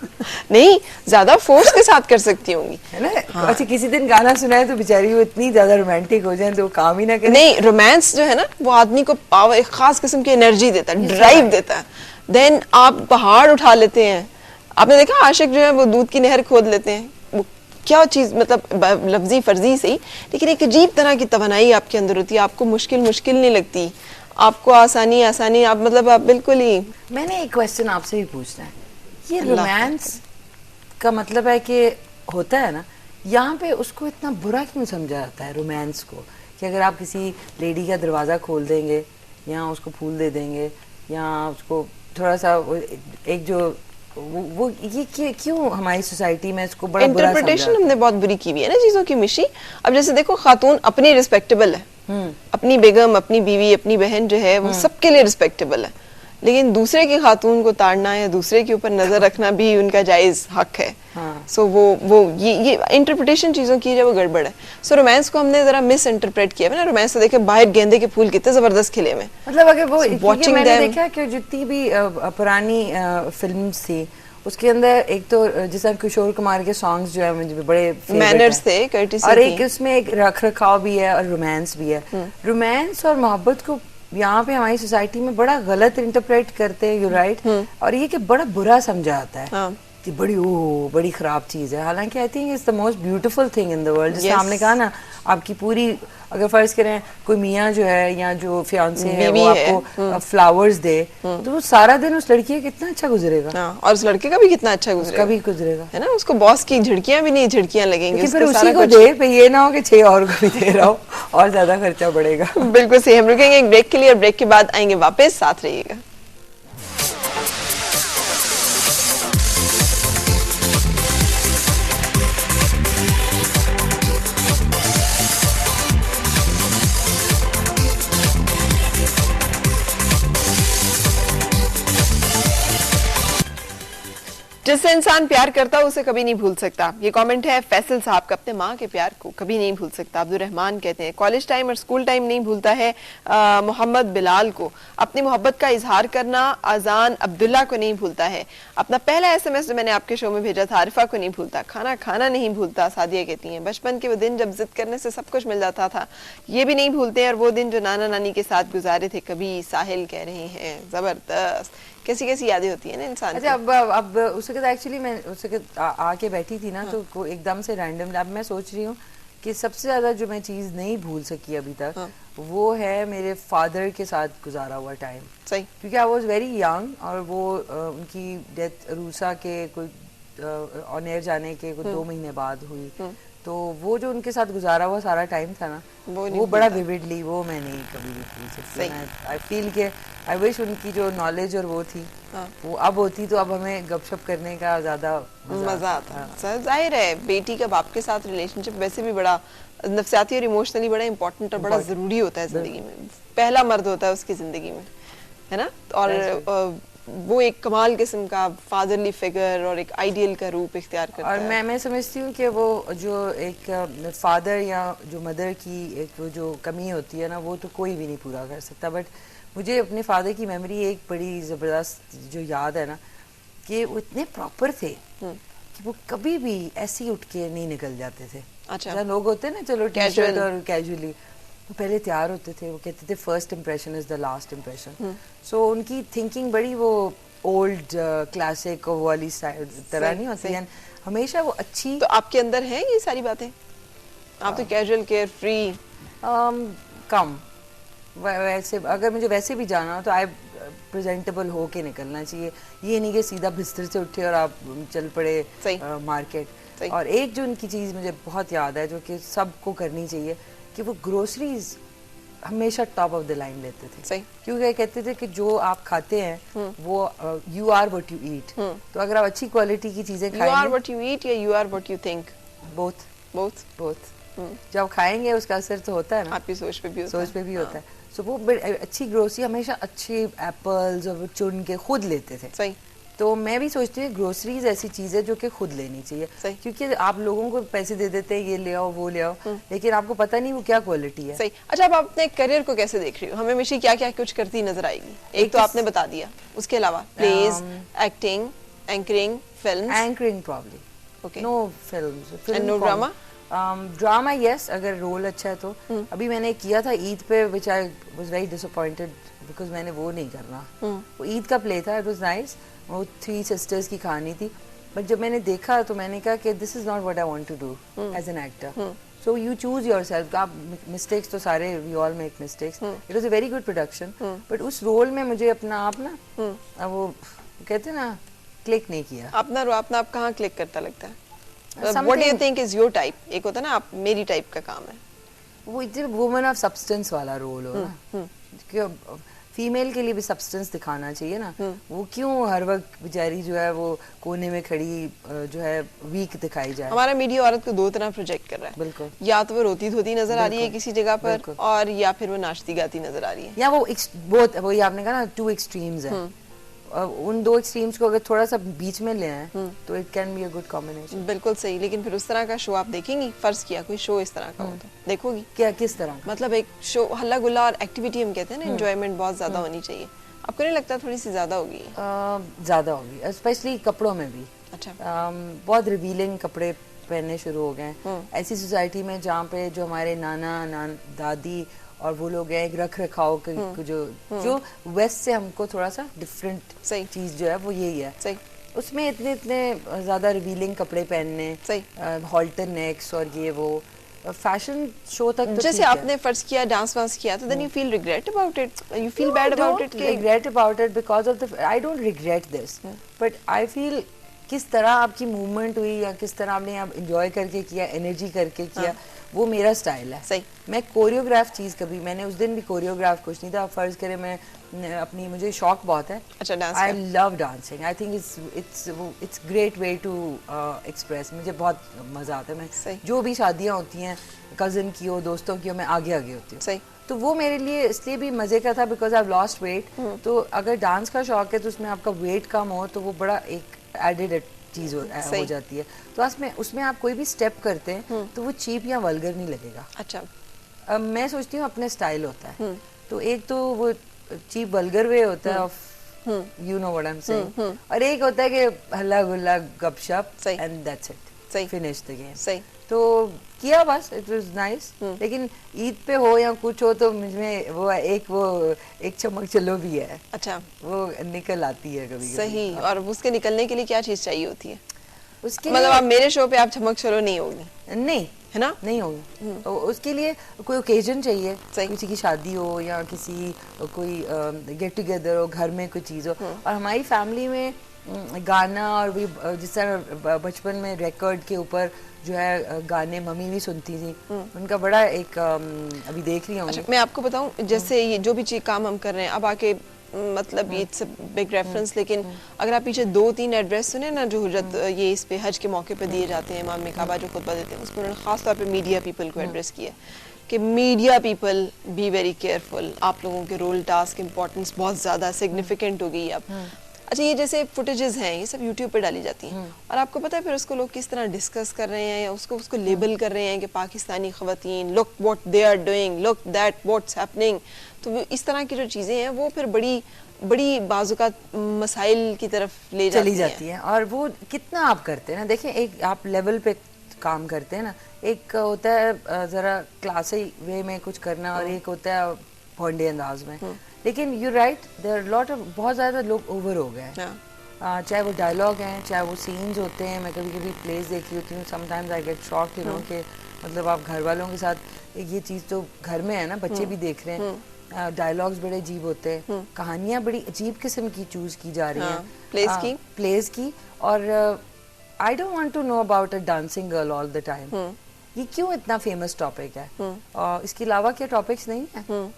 नहीं, ज्यादा फोर्स के साथ कर सकती होंगी, है ना? हाँ। अच्छा, किसी दिन गाना सुनाए तो बेचारी वो इतनी ज्यादा रोमांटिक हो जाए तो वो काम ही ना करे। नहीं, रोमांस जो है ना वो आदमी को पावर, एक खास किस्म की एनर्जी देता है, ड्राइव देता है। देन आप पहाड़ उठा लेते हैं। आपने देखा आशिक जो है वो दूध की नहर खोद लेते हैं, वो क्या चीज, मतलब लफ्जी फर्जी सही, लेकिन एक अजीब तरह की तवानाई आपके अंदर होती है। आपको मुश्किल मुश्किल नहीं लगती, आपको आसानी आसानी, आप मतलब आप बिल्कुल ही। मैंने एक क्वेश्चन आपसे भी पूछना है, ये रोमांस का मतलब है कि होता है ना, यहाँ पे उसको इतना बुरा क्यों समझा जाता है रोमांस को, कि अगर आप किसी लेडी का दरवाज़ा खोल देंगे या उसको फूल दे देंगे या उसको थोड़ा सा एक जो वो ये क्यों हमारी सोसाइटी में इसको बड़ा बुरा समझा इंटरप्रिटेशन हमने बहुत बुरी की हुई है ना चीजों की मिशी। अब जैसे देखो खातून अपनी रिस्पेक्टेबल है, अपनी बेगम, अपनी बीवी, अपनी बहन जो है वो सबके लिए रिस्पेक्टेबल है, लेकिन दूसरे की खातून को ताड़ना या दूसरे के ऊपर नजर रखना भी उनका जायज हक है। सो वो ये इंटरप्रिटेशन चीजों की जो वो गड़बड़ है। सो रोमांस को हमने जरा मिस इंटरप्रेट किया है ना। रोमांस तो देखे बाहर गेंदे के फूल कितने जबरदस्त खिले हुए, मतलब अगर वो watching मैंने them- देखा कि जितनी भी पुरानी फिल्म्स थी उसके अंदर एक तो जैसा किशोर कुमार के सॉन्ग्स जो है मुझे बड़े मैनर्स थे, courtesy और एक थी। उसमें एक रख रखाव भी है और रोमांस भी है। रोमांस और मोहब्बत को यहाँ पे हमारी सोसाइटी में बड़ा गलत इंटरप्रेट करते हैं, यू राइट, और ये कि बड़ा बुरा समझा जाता है हाँ। कि बड़ी खराब चीज है, हालांकि आई think it's the most beautiful thing in the world. जैसे Yes. हमने कहा ना, आपकी पूरी अगर फर्ज करें कोई मियाँ जो है या जो फियांसे है वो बीवी है, आपको फ्लावर्स दे, तो वो सारा दिन उस लड़की का कितना अच्छा गुजरेगा, हाँ, और उस लड़के का भी कितना अच्छा गुजरेगा, कभी गुजरेगा, है ना। उसको बॉस की झिड़कियां भी नहीं झिड़कियां लगेंगी, लेकिन फिर उसको उसी सारा को कुछ- दे पे ये ना हो कि 6 और को भी दे रहा हो और ज्यादा खर्चा बढ़ेगा। बिल्कुल सही। हम रुकेंगे एक ब्रेक के लिए और ब्रेक के बाद आएंगे वापस, साथ रहिएगा। जिससे इंसान प्यार करता है उसे कभी नहीं भूल सकता। ये कमेंट है फैसल साहब का, अपने माँ के प्यार को कभी नहीं भूल सकता। अब्दुल रहमान कहते हैं कॉलेज टाइम और स्कूल टाइम नहीं भूलता है। मोहम्मद बिलाल को अपनी मोहब्बत का इजहार करना। अजान अब्दुल्ला को नहीं भूलता है। अपना पहला एसएमएस जो मैंने आपके शो में भेजा था आरिफा को नहीं भूलता। खाना खाना नहीं भूलता, सादिया कहती हैं। बचपन के वो दिन जब जिद करने से सब कुछ मिल जाता था, ये भी नहीं भूलते। और वो दिन जो नाना नानी के साथ गुजारे थे कभी, साहिल कह रहे हैं। जबरदस्त, कैसी कैसी यादें होती है ना इंसान अच्छा, की। अब उसके बाद एक्चुअली मैं उसके आके बैठी थी ना, तो एकदम से रैंडम अब मैं सोच रही हूँ कि सबसे ज्यादा जो मैं चीज नहीं भूल सकी अभी तक, वो है मेरे फादर के साथ गुजारा हुआ टाइम। सही, क्योंकि आई वॉज वेरी यंग और वो उनकी डेथ रूसा के कोई ऑन एयर जाने के कुछ 2 महीने बाद हुई। तो वो जो उनके साथ गुजारा हुआ सारा टाइम था ना, वो बड़ा विविडली वो मैं नहीं कभी भी भूल सकती। आई फील के आई विश उनकी जो नॉलेज और वो थी वो अब होती, तो अब हमें गपशप करने का ज्यादा मजा आता। जाहिर है बेटी का बाप के साथ रिलेशनशिप वैसे भी बड़ा नफसियाती और इमोशनली बड़ा इंपॉर्टेंट और बड़ा जरूरी होता है जिंदगी में। पहला मर्द होता है उसकी जिंदगी में, है ना। और वो एक कमाल किस्म का फादरली फिगर और एक आइडियल का रूप इख्तियार करता है। और मैं समझती हूँ कि वो जो एक फादर या जो मदर की एक वो जो कमी होती है ना, वो तो कोई भी नहीं पूरा कर सकता। बट मुझे अपने फादर की मेमोरी एक बड़ी ज़बरदस्त जो याद है ना, कि वो इतने प्रॉपर थे कि वो कभी भी ऐसे ही उठ के नहीं निकल जाते थे। अच्छा, लोग होते हैं ना, चलो टी-शर्ट और कैजुअली, वो पहले तैयार होते थे। वो कहते थे first impression is the last impression. So उनकी थिंकिंग बड़ी वो ओल्ड क्लासिक वाली तरह नहीं होती है, हमेशा वो अच्छी। तो आपके अंदर है ये सारी बातें? आप तो कैजुअल, केयर फ्री, कम वैसे अगर मुझे वैसे भी जाना हो तो आई प्रेजेंटेबल हो के निकलना चाहिए। ये नहीं कि सीधा बिस्तर से उठे और आप चल पड़े मार्केट। और एक जो उनकी चीज़ मुझे बहुत याद है जो कि सबको करनी चाहिए, कि वो ग्रोसरीज हमेशा टॉप ऑफ द लाइन लेते थे। सही, क्योंकि कहते थे कि जो आप खाते हैं वो you are what you eat. तो अगर आप अच्छी क्वालिटी की चीजें खाएंगे, you are what you eat या you are what you think, both both both. जब खाएंगे उसका असर तो होता है ना, आपकी सोच पे भी होता है। सोच पे भी होता है। सो वो अच्छी ग्रोसरी हमेशा अच्छे एप्पल्स और चुन के खुद लेते थे। सही, तो मैं भी सोचती हूँ ग्रोसरीज ऐसी चीज है जो कि खुद लेनी चाहिए। क्योंकि आप लोगों को पैसे दे देते हैं, ये ले आओ वो ले आओ, लेकिन आपको पता नहीं वो क्या क्वालिटी है। सही। अच्छा, अब आप अपने करियर को कैसे देख रही हो? हमें मिशी क्या क्या कुछ करती नजर आएगी? एक तो आपने बता दिया, उसके अलावा plays, acting, anchoring, films. Anchoring probably, okay, no films and no drama. Drama yes, अगर रोल अच्छा है तो। अभी मैंने किया था ईद पे, which I was very disappointed because मैंने वो नहीं करना। वो ईद का प्ले था, इट वाज नाइस, वो 3 सिस्टर्स की कहानी थी। बट जब मैंने देखा तो मैंने कहा कि this is not what I want to do as an actor. So you choose yourself. आप मिस्टेक्स तो सारे, we all make mistakes. It was a very good production, but उस रोल में मुझे अपना आप ना वो कहते हैं ना, क्लिक नहीं किया। अपना आप कहाँ क्लिक करता लगता है? What do you think is your type? एक होता है ना आप मेरी टाइप का काम है, वो वुमन ऑफ सब्सटेंस वाला रोल हो ना, क्यों फीमेल के लिए भी सब्सटेंस दिखाना चाहिए ना। वो क्यों हर वक्त बेचारी जो है वो कोने में खड़ी जो है वीक दिखाई जाए। हमारा मीडिया औरत को दो तरह प्रोजेक्ट कर रहा है, बिल्कुल, या तो वो रोती धोती नजर आ रही है किसी जगह पर, और या फिर वो नाचती गाती नजर आ रही है, या वो बहुत वही आपने कहा ना, टू एक्सट्रीम्स है। उन दो एक्सट्रीम्स को अगर थोड़ा सा बीच में ले आए तो it can be a good combination. बिल्कुल सही। लेकिन फिर उस तरह का शो आप देखेंगी, फर्ज किया कोई शो इस तरह का हो तो देखोगी क्या, किस तरह का? मतलब एक शो हल्ला गुल्ला और एक्टिविटी हम कहते हैं ना, एंजॉयमेंट बहुत ज्यादा होनी चाहिए। आपको नहीं लगता थोड़ी सी ज्यादा होगी? ज्यादा होगी, स्पेशली कपड़ों में भी। अच्छा, बहुत रिवीलिंग कपड़े पहनने शुरू हो गए ऐसी सोसाइटी में जहाँ पे जो हमारे नाना दादी और वो लोग हैं, एक रख रखाव जो वेस्ट से हमको थोड़ा सा डिफरेंट चीज जो है वो यही है। सही। उसमें इतने ज्यादा रिवीलिंग कपड़े पहनने, हॉल्टर नेक्स और ये वो फैशन शो तक तो जैसे आपने फर्ज किया डांस वांस किया तो then you feel regret about it, you feel bad about it? Regret about it because of the, I don't regret this, but I feel किस तरह आपकी मूवमेंट हुई या किस तरह आपने आप एंजॉय करके किया, एनर्जी करके किया, वो मेरा स्टाइल है। सही। मैं कोरियोग्राफ चीज कभी, मैंने उस दिन भी कोरियोग्राफ कुछ नहीं था। फर्ज करे मैं अपनी, मुझे शौक बहुत है, अच्छा dance, I love dancing, I think it's great way to express, मुझे बहुत मजा आता है। मैं जो भी शादियां होती हैं कजिन की हो, दोस्तों की हो, मैं आगे होती हूँ। सही। तो वो मेरे लिए इसलिए भी मजे का था बिकॉज आई लॉस्ट वेट। तो अगर डांस का शौक है तो उसमें आपका वेट कम हो तो वो बड़ा एक एडेड चीज हो जाती है। तो उसमें आप कोई भी स्टेप करते हैं तो वो चीप या वल्गर नहीं लगेगा। अच्छा। मैं सोचती हूँ अपने स्टाइल होता है, तो एक तो वो चीप वल्गर वे होता है of you know what I am saying, और एक होता है कि हल्ला गुल्ला गपशप and that's it, finish the game. सही। तो किया बस, इट वाज नाइस। लेकिन ईद पे हो या कुछ हो तो मुझमें वो एक चमक चलो भी है। अच्छा, वो निकल आती है कभी। सही। और उसके निकलने के लिए क्या चीज चाहिए होती है? उसके मतलब आप मेरे शो पे आप चमक चलो नहीं होगी? नहीं है ना, नहीं होगी। तो उसके लिए कोई ओकेजन चाहिए, किसी की शादी हो या किसी कोई गेट टुगेदर हो, घर में कोई चीज हो। और हमारी फैमिली में गाना और भी जिस तरह बचपन में रिकॉर्ड के ऊपर जो है गाने मम्मी भी सुनती थी, उनका बड़ा एक अभी देख रही हूँ। अच्छा, मैं आपको बताऊं, जैसे ये जो भी चीज काम हम कर रहे हैं अब आके, मतलब ये इट्स बिग रेफरेंस, लेकिन अगर आप पीछे 2-3 एड्रेस सुने ना जो हुज्जत ये इस पे हज के मौके पे दिए जाते हैं, इमाम काबा जो खुतबा देते हैं, उसमें उन्होंने खास तौर पे मीडिया पीपल को एड्रेस किया कि media people be very careful, आप लोगों के रोल टास्क इंपॉर्टेंस बहुत ज्यादा सिग्निफिकेंट हो गई अब। अच्छा, ये जैसे फुटेजेस हैं ये सब यूट्यूब पे डाली जाती हैं और आपको पता है फिर उसको लोग किस तरह डिस्कस कर रहे हैं या उसको लेबल कर रहे हैं कि पाकिस्तानी खवातीन, look what they are doing, look that what's happening. तो इस तरह की जो चीजें हैं वो फिर बड़ी बाजुकात मसाइल की तरफ ले चली जाती हैं। और वो कितना आप करते हैं ना, देखिए एक आप लेवल पे काम करते हैं ना, एक होता है जरा क्लासी वे में कुछ करना और एक होता है भोंडे अंदाज में। लेकिन you right, there lot of, बहुत ज्यादा लोग ओवर हो गए हैं, चाहे वो डायलॉग हैं, चाहे वो सीन्स होते हैं। मैं कभी कभी प्लेस देखी होती हूँ, sometimes I get shocked, you know, कि मतलब आप घर वालों के साथ ये चीज तो घर में है ना, बच्चे भी देख रहे हैं, डायलॉग्स बड़े अजीब होते हैं, कहानियां बड़ी अजीब किस्म की चूज की जा रही हैं प्लेस की। और I don't want to know about a dancing girl all the time. ये क्यों इतना फेमस टॉपिक है? और इसके अलावा क्या टॉपिक्स नहीं है?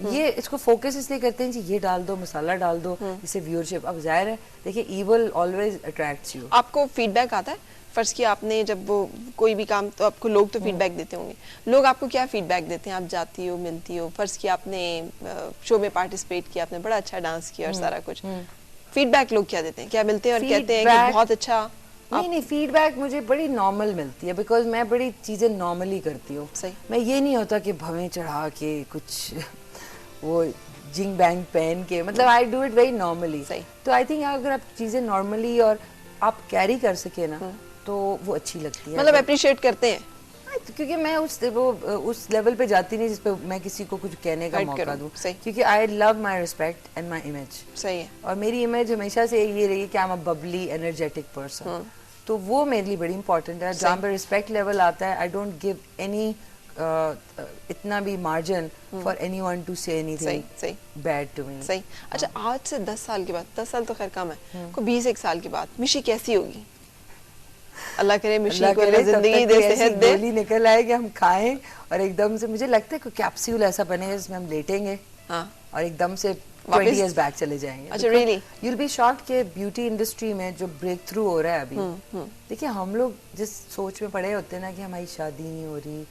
ये इसको फोकस इसलिए करते हैं जी ये डाल दो, मसाला डाल दो, इससे व्यूअरशिप। अब जाहिर है, देखिए इवल ऑलवेज अट्रैक्ट्स यू। आपको फीडबैक आता है? फर्ज किया आपने जब वो कोई भी काम, तो आपको लोग तो फीडबैक देते होंगे, लोग आपको क्या फीडबैक देते हैं? आप जाती हो, मिलती हो, फर्ज किया आपने शो में पार्टिसिपेट किया, आपने बड़ा अच्छा डांस किया और सारा कुछ, फीडबैक लोग क्या देते हैं? क्या मिलते हैं और कहते हैं कि बहुत अच्छा? नहीं, फीडबैक मुझे बड़ी नॉर्मल मिलती है बिकॉज मैं बड़ी चीजें नॉर्मली करती हूँ। मैं ये नहीं होता कि भवें चढ़ा के कुछ वो जिंग बैंग पहन के, मतलब I do it very normally. तो आई थिंक अगर आप चीजें नॉर्मली और आप कैरी कर सके ना तो वो अच्छी लगती है, मतलब अप्रिशिएट करते हैं। क्योंकि मैं उस लेवल पे जाती नहीं जिस पे मैं किसी को कुछ कहने का मौका दूं, क्योंकि I love my respect and my image. सही है। और मेरी इमेज हमेशा से ये रही कि आई am a Babli energetic person, तो वो मेरे लिए बड़ी इंपॉर्टेंट है। जहाँ पे रिस्पेक्ट लेवल आता है, आई डोंट गिव एनी इतना भी margin for anyone to say anything bad to me. सही। अच्छा, आज से 10 साल के बाद, 10 साल तो खैर कम है, को 20-1 साल के बाद मिशी कैसी होगी? अल्लाह करे मिशी अल्लाह को करे तब जिंदगी तक दे, कोई ऐसी सेहत दे। गोली निकल आए कि हम खाएं और एकदम से, मुझे लगता है कोई कैप्सूल ऐसा बनेगा जिसमें हम लेटेंगे हाँ और एकदम से 20 वापस- इयर्स बैक चले जाएंगे। अच्छा, really? यूल बी शॉक्ड कि ब्यूटी इंडस्ट्री में जो ब्रेक थ्रू हो रहा है अभी, देखिए हम लोग जिस सोच में पड़े होते हैं ना कि हमारी शादी नहीं हो रही,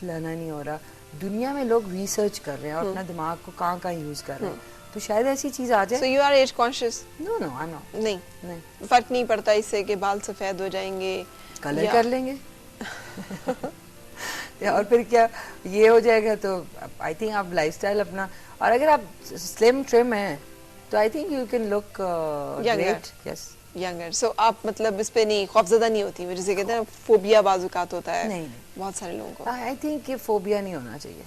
फलाना नहीं हो रहा, दुनिया में लोग रिसर्च कर रहे हैं और अपना दिमाग को कहाँ यूज कर रहे हैं, तो शायद ऐसी चीज आ सो जाए। You are age conscious? No no I am not. नहीं, नहीं, फर्क नहीं पड़ता इससे कि बाल सफेद हो जाएंगे, कलर या- कर लेंगे और फिर क्या ये हो जाएगा, तो आई थिंक आप लाइफस्टाइल अपना, और अगर आप स्लिम ट्रिम हैं तो I think you can look great. Yes, younger. So आप मतलब इस पे नहीं खौफजदा नहीं होती, जिसे कहते हैं फोबिया बाजुकात होता है नहीं। बहुत सारे लोगों को। आई थिंक ये फोबिया नहीं होना चाहिए,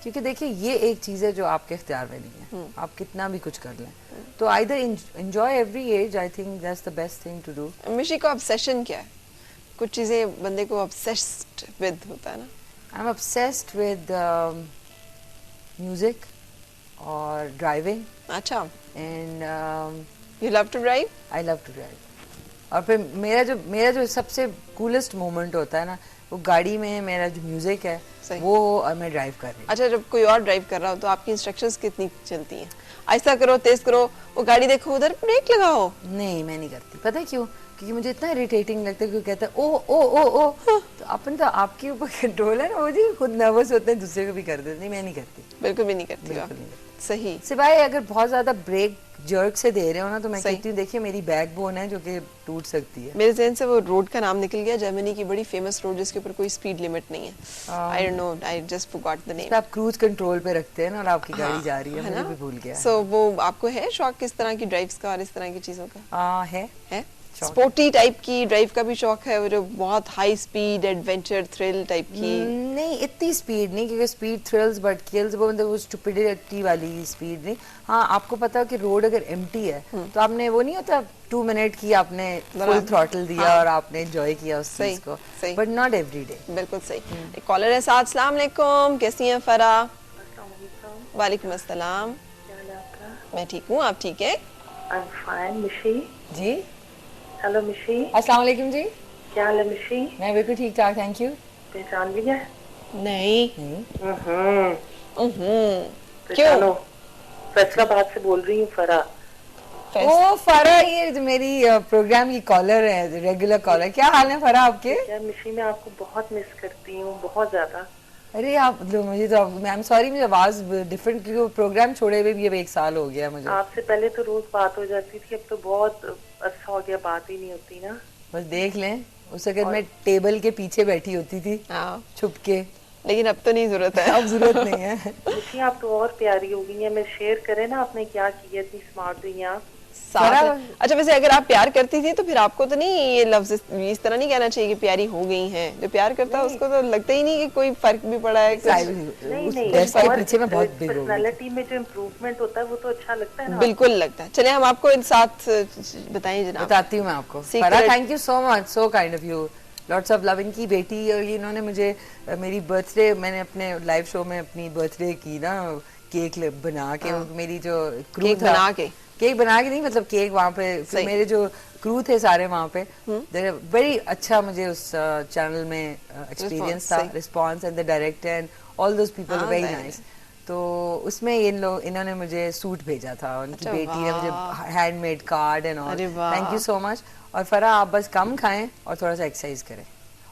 क्योंकि देखिए ये एक चीज है जो आपके इख्तियार में नहीं है, आप कितना भी कुछ कर लें, तो either enjoy every age, I think that's the best thing to do. Mishi का ऑब्सेशन क्या है? कुछ चीजें बंदे को ऑब्सेस्ड विद होता है ना। I am obsessed with music और ड्राइविंग अच्छा, and you love to drive? I love to drive. और फिर मेरा जो सबसे कूलेस्ट मोमेंट होता है ना, वो गाड़ी में मेरा जो म्यूजिक है सही। वो हो और मैं ड्राइव कर रही हूँ। अच्छा, जब कोई और ड्राइव कर रहा हो तो आपकी इंस्ट्रक्शंस कितनी चलती हैं? ऐसा करो, तेज करो, वो गाड़ी देखो, उधर ब्रेक लगाओ। नहीं, मैं नहीं करती। पता है क्यों? क्योंकि मुझे इतना इरिटेटिंग लगता है, क्यों कहता है ओ ओ ओ ओ, तो अपन तो आपके ऊपर कंट्रोल है ना, वो जी खुद नर्वस होते हैं, दूसरे को भी कर देते। नहीं, मैं नहीं करती, बिल्कुल भी नहीं करती हो आप। बिल्कुल नहीं। सही। सिवाय अगर बहुत ज्यादा ब्रेक जर्क से दे रहे हो ना, तो मैं सही। कहती हूँ देखिए मेरी बैकबोन है जो कि टूट सकती है। मेरे ज़हन से वो रोड का नाम निकल गया, जर्मनी की बड़ी फेमस रोड जिसके ऊपर कोई स्पीड लिमिट नहीं है। I don't know, I just forgot the इस नेम। पे आप क्रूज कंट्रोल पे रखते हैं ना, और आपकी गाड़ी जा रही है, मुझे भी भूल गया। सो वो आपको है शौक किस तरह की ड्राइव्स का और इस तरह की चीजों का? है शौक। स्पोर्टी टाइप की ड्राइव का भी शौक है, वो जो बहुत high speed adventure thrill type की? नहीं, इतनी स्पीड नहीं, क्योंकि स्पीड थ्रिल्स बट किल्स, वो मतलब वो स्टुपिडिटी वाली स्पीड नहीं। हाँ, आपको पता हो कि रोड अगर एम्प्टी है तो आपने वो नहीं होता 2 मिनट की आपने फुल थ्रॉटल दिया और आपने एंजॉय किया उस चीज को, बट नॉट एवरी डे। बिल्कुल सही। एक कॉलर है साथ। अस्सलाम वालेकुम, कैसी हैं फरा? वालेकुम अस्सलाम। मैं ठीक हूँ, आप ठीक है? I'm fine, मिशी। जी, हेलो मिशी, अस्सलाम वालेकुम जी। क्या हाल है मिशी? मैं बिल्कुल ठीक ठाक, थैंक यू। पहचान लिया? नहीं। पहचानो, फैसलाबाद से बोल रही हूँ फरा। ओ फरा, ये जो मेरी प्रोग्राम की कॉलर है, रेगुलर कॉलर। क्या हाल है फरा आपके? क्या मिशी, मैं आपको बहुत मिस करती हूँ, बहुत ज्यादा। अरे आप मुझे तो, आई एम सॉरी, मुझे आवाज डिफरेंट, क्योंकि प्रोग्राम छोड़े हुए भी अब 1 साल हो गया मुझे। आपसे पहले तो रोज बात हो जाती थी, अब तो बहुत अच्छा हो गया, बात ही नहीं होती ना। बस देख लें, उस वक्त मैं टेबल के पीछे बैठी होती थी हाँ, छुप के, लेकिन अब तो नहीं जरूरत है। अब जरूरत नहीं है। मिशी, आप तो और प्यारी हो गई हैं। मैं शेयर करें ना आपने क्या किया, इतनी स्मार्ट हुई हैं आप। साथ। अच्छा, वैसे अगर आप प्यार करती थी तो फिर आपको तो नहीं ये लफ्ज इस तरह नहीं कहना चाहिए कि प्यारी हो गई हैं। जो प्यार करता है उसको तो लगता ही नहीं कि कोई फर्क भी पड़ा है कुछ। नहीं उस नहीं, ड्रेस के पीछे मैं बहुत बिग हो गई। पर्सनालिटी में जो इम्प्रूवमेंट होता है वो तो अच्छा लगता है ना। बिल्कुल लगता है। चलिए हम आपको इन साथ बताएं जनाब। बताती हूँ मैं आपको। फरा, thank you so much, so kind of you, lots of love. इनकी बेटी, और इन्होंने मुझे मेरी बर्थडे, मैंने अपने लाइव शो में अपनी बर्थडे की ना केक बना के, मेरी जो क्रू केक था, बना के, केक बना के नहीं, मतलब केक वहाँ पे, फिर मेरे जो क्रू थे सारे वहाँ पे, वेरी अच्छा मुझे उस चैनल में एक्सपीरियंस था, response and the director and all those people very nice. तो उसमें इन्होंने मुझे सूट भेजा था, उनकी बेटी ने मुझे handmade card and all. Thank you so much. और फरा, आप बस कम खाएं और थोड़ा सा एक्सरसाइज करें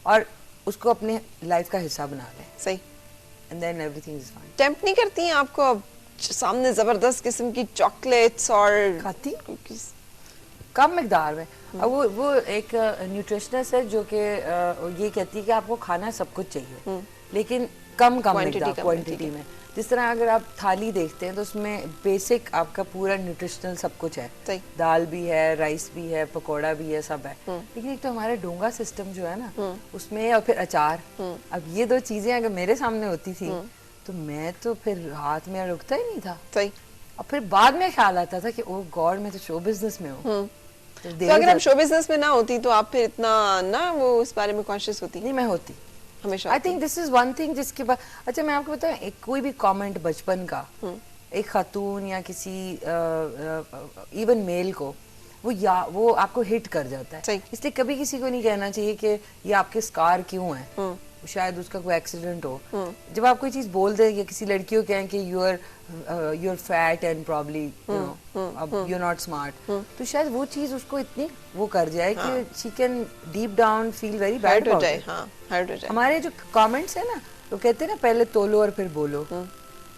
और उसको अपने लाइफ का हिस्सा बना लें, सही, and then everything is fine. Tempt नहीं करती हैं आपको अब सामने जबरदस्त किस्म की चॉकलेट्स और खाती कुकीज? कम मिकदार में। अब वो एक न्यूट्रिशनिस्ट है जो कि ये कहती है कि आपको खाना सब कुछ चाहिए, लेकिन कम क्वांटिटी में। जिस तरह अगर आप थाली देखते हैं तो उसमें बेसिक आपका पूरा न्यूट्रिशनल सब कुछ है, दाल भी है, राइस भी है, पकोड़ा भी है, सब है। लेकिन एक तो हमारा डोंगा सिस्टम जो है ना उसमें, और फिर अचार, अब ये 2 चीजें अगर मेरे सामने होती थी तो मैं तो फिर हाथ में रुकता ही नहीं था। सही। और फिर बाद में ख्याल आता था कि ओह गॉड, मैं तो शो बिजनेस में हूँ। तो अगर आप शो बिजनेस में ना होती तो आप फिर इतना ना वो इस बारे में कॉन्शियस होती? नहीं, मैं होती हमेशा। I think this is one thing जिसके बाद, अच्छा मैं आपको बताऊं, एक कोई भी कमेंट बचपन का एक खातून या किसी इवन मेल को वो आपको हिट कर जाता है। सही। इसलिए कभी किसी को नहीं कहना चाहिए कि ये आपके स्कार क्यों है, शायद उसका कोई एक्सीडेंट हो। जब आप कोई चीज बोल दें या किसी लड़की को कहें कि you are fat and probably you are not smart, तो शायद वो चीज उसको इतनी वो कर जाए कि she can deep down feel very bad हो जाए। हर्ट हो जाए। हमारे जो कमेंट्स है ना, तो कहते हैं ना पहले तोलो और फिर बोलो,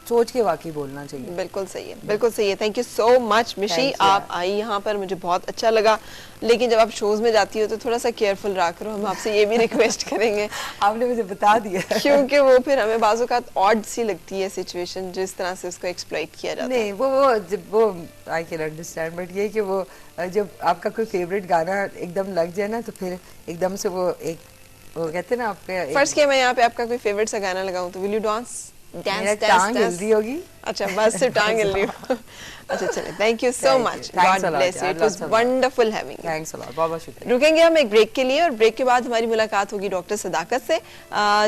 सोच के वाकई बोलना चाहिए। बिल्कुल सही है, बिल्कुल सही है। थैंक यू सो मच मिशी, आप आई यहाँ पर, मुझे बहुत अच्छा लगा। लेकिन जब आप शोज में जाती हो तो थोड़ा सा केयरफुल रहा करो, हम आपसे ये भी रिक्वेस्ट करेंगे। आपने मुझे बता दिया क्योंकि वो फिर हमें बाजू का ऑड सी लगती है सिचुएशन, जिस तरह से उसको एक्सप्लॉइट किया जाता है। नहीं, वो आई कैन अंडरस्टैंड, बट ये कि वो जब आपका कोई फेवरेट गाना एकदम लग जाए ना, तो फिर एकदम से वो कहते हैं ना आपके। फर्स्ट किया मैं यहाँ पे आपका कोई फेवरेट सा गाना लगाऊं तो विल यू डांस? टांग हिल रही होगी। अच्छा, बस सिर्फ टांग हिल रही हो। अच्छा चलिए, thank you so much, God bless you, it was wonderful having you. Thanks a lot, बहुत शुक्रिया। रुकेंगे हम एक ब्रेक के लिए, और ब्रेक के बाद हमारी मुलाकात होगी डॉक्टर सदाकत से,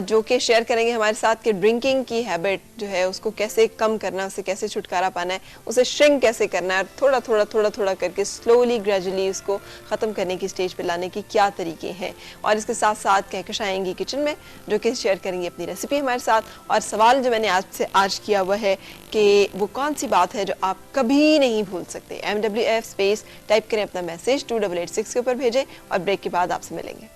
जो कि शेयर करेंगे हमारे साथ कि ड्रिंकिंग की हैबिट जो है उसको कैसे कम करना, उससे कैसे छुटकारा पाना है, उसे श्रिंक कैसे करना है, और थोड़ा थोड़ा करके स्लोली ग्रेजुअली उसको खत्म करने की स्टेज पे लाने की क्या तरीके हैं। और इसके साथ साथ कहकशां आएंगी किचन में, जो कि शेयर करेंगे अपनी रेसिपी हमारे साथ। और सवाल जो मैंने आज किया हुआ है कि वो कौन सी बात है जो आप कभी नहीं भूल सकते। MWF स्पेस टाइप करें, अपना मैसेज 2886 के ऊपर भेजें, और ब्रेक के बाद आपसे मिलेंगे।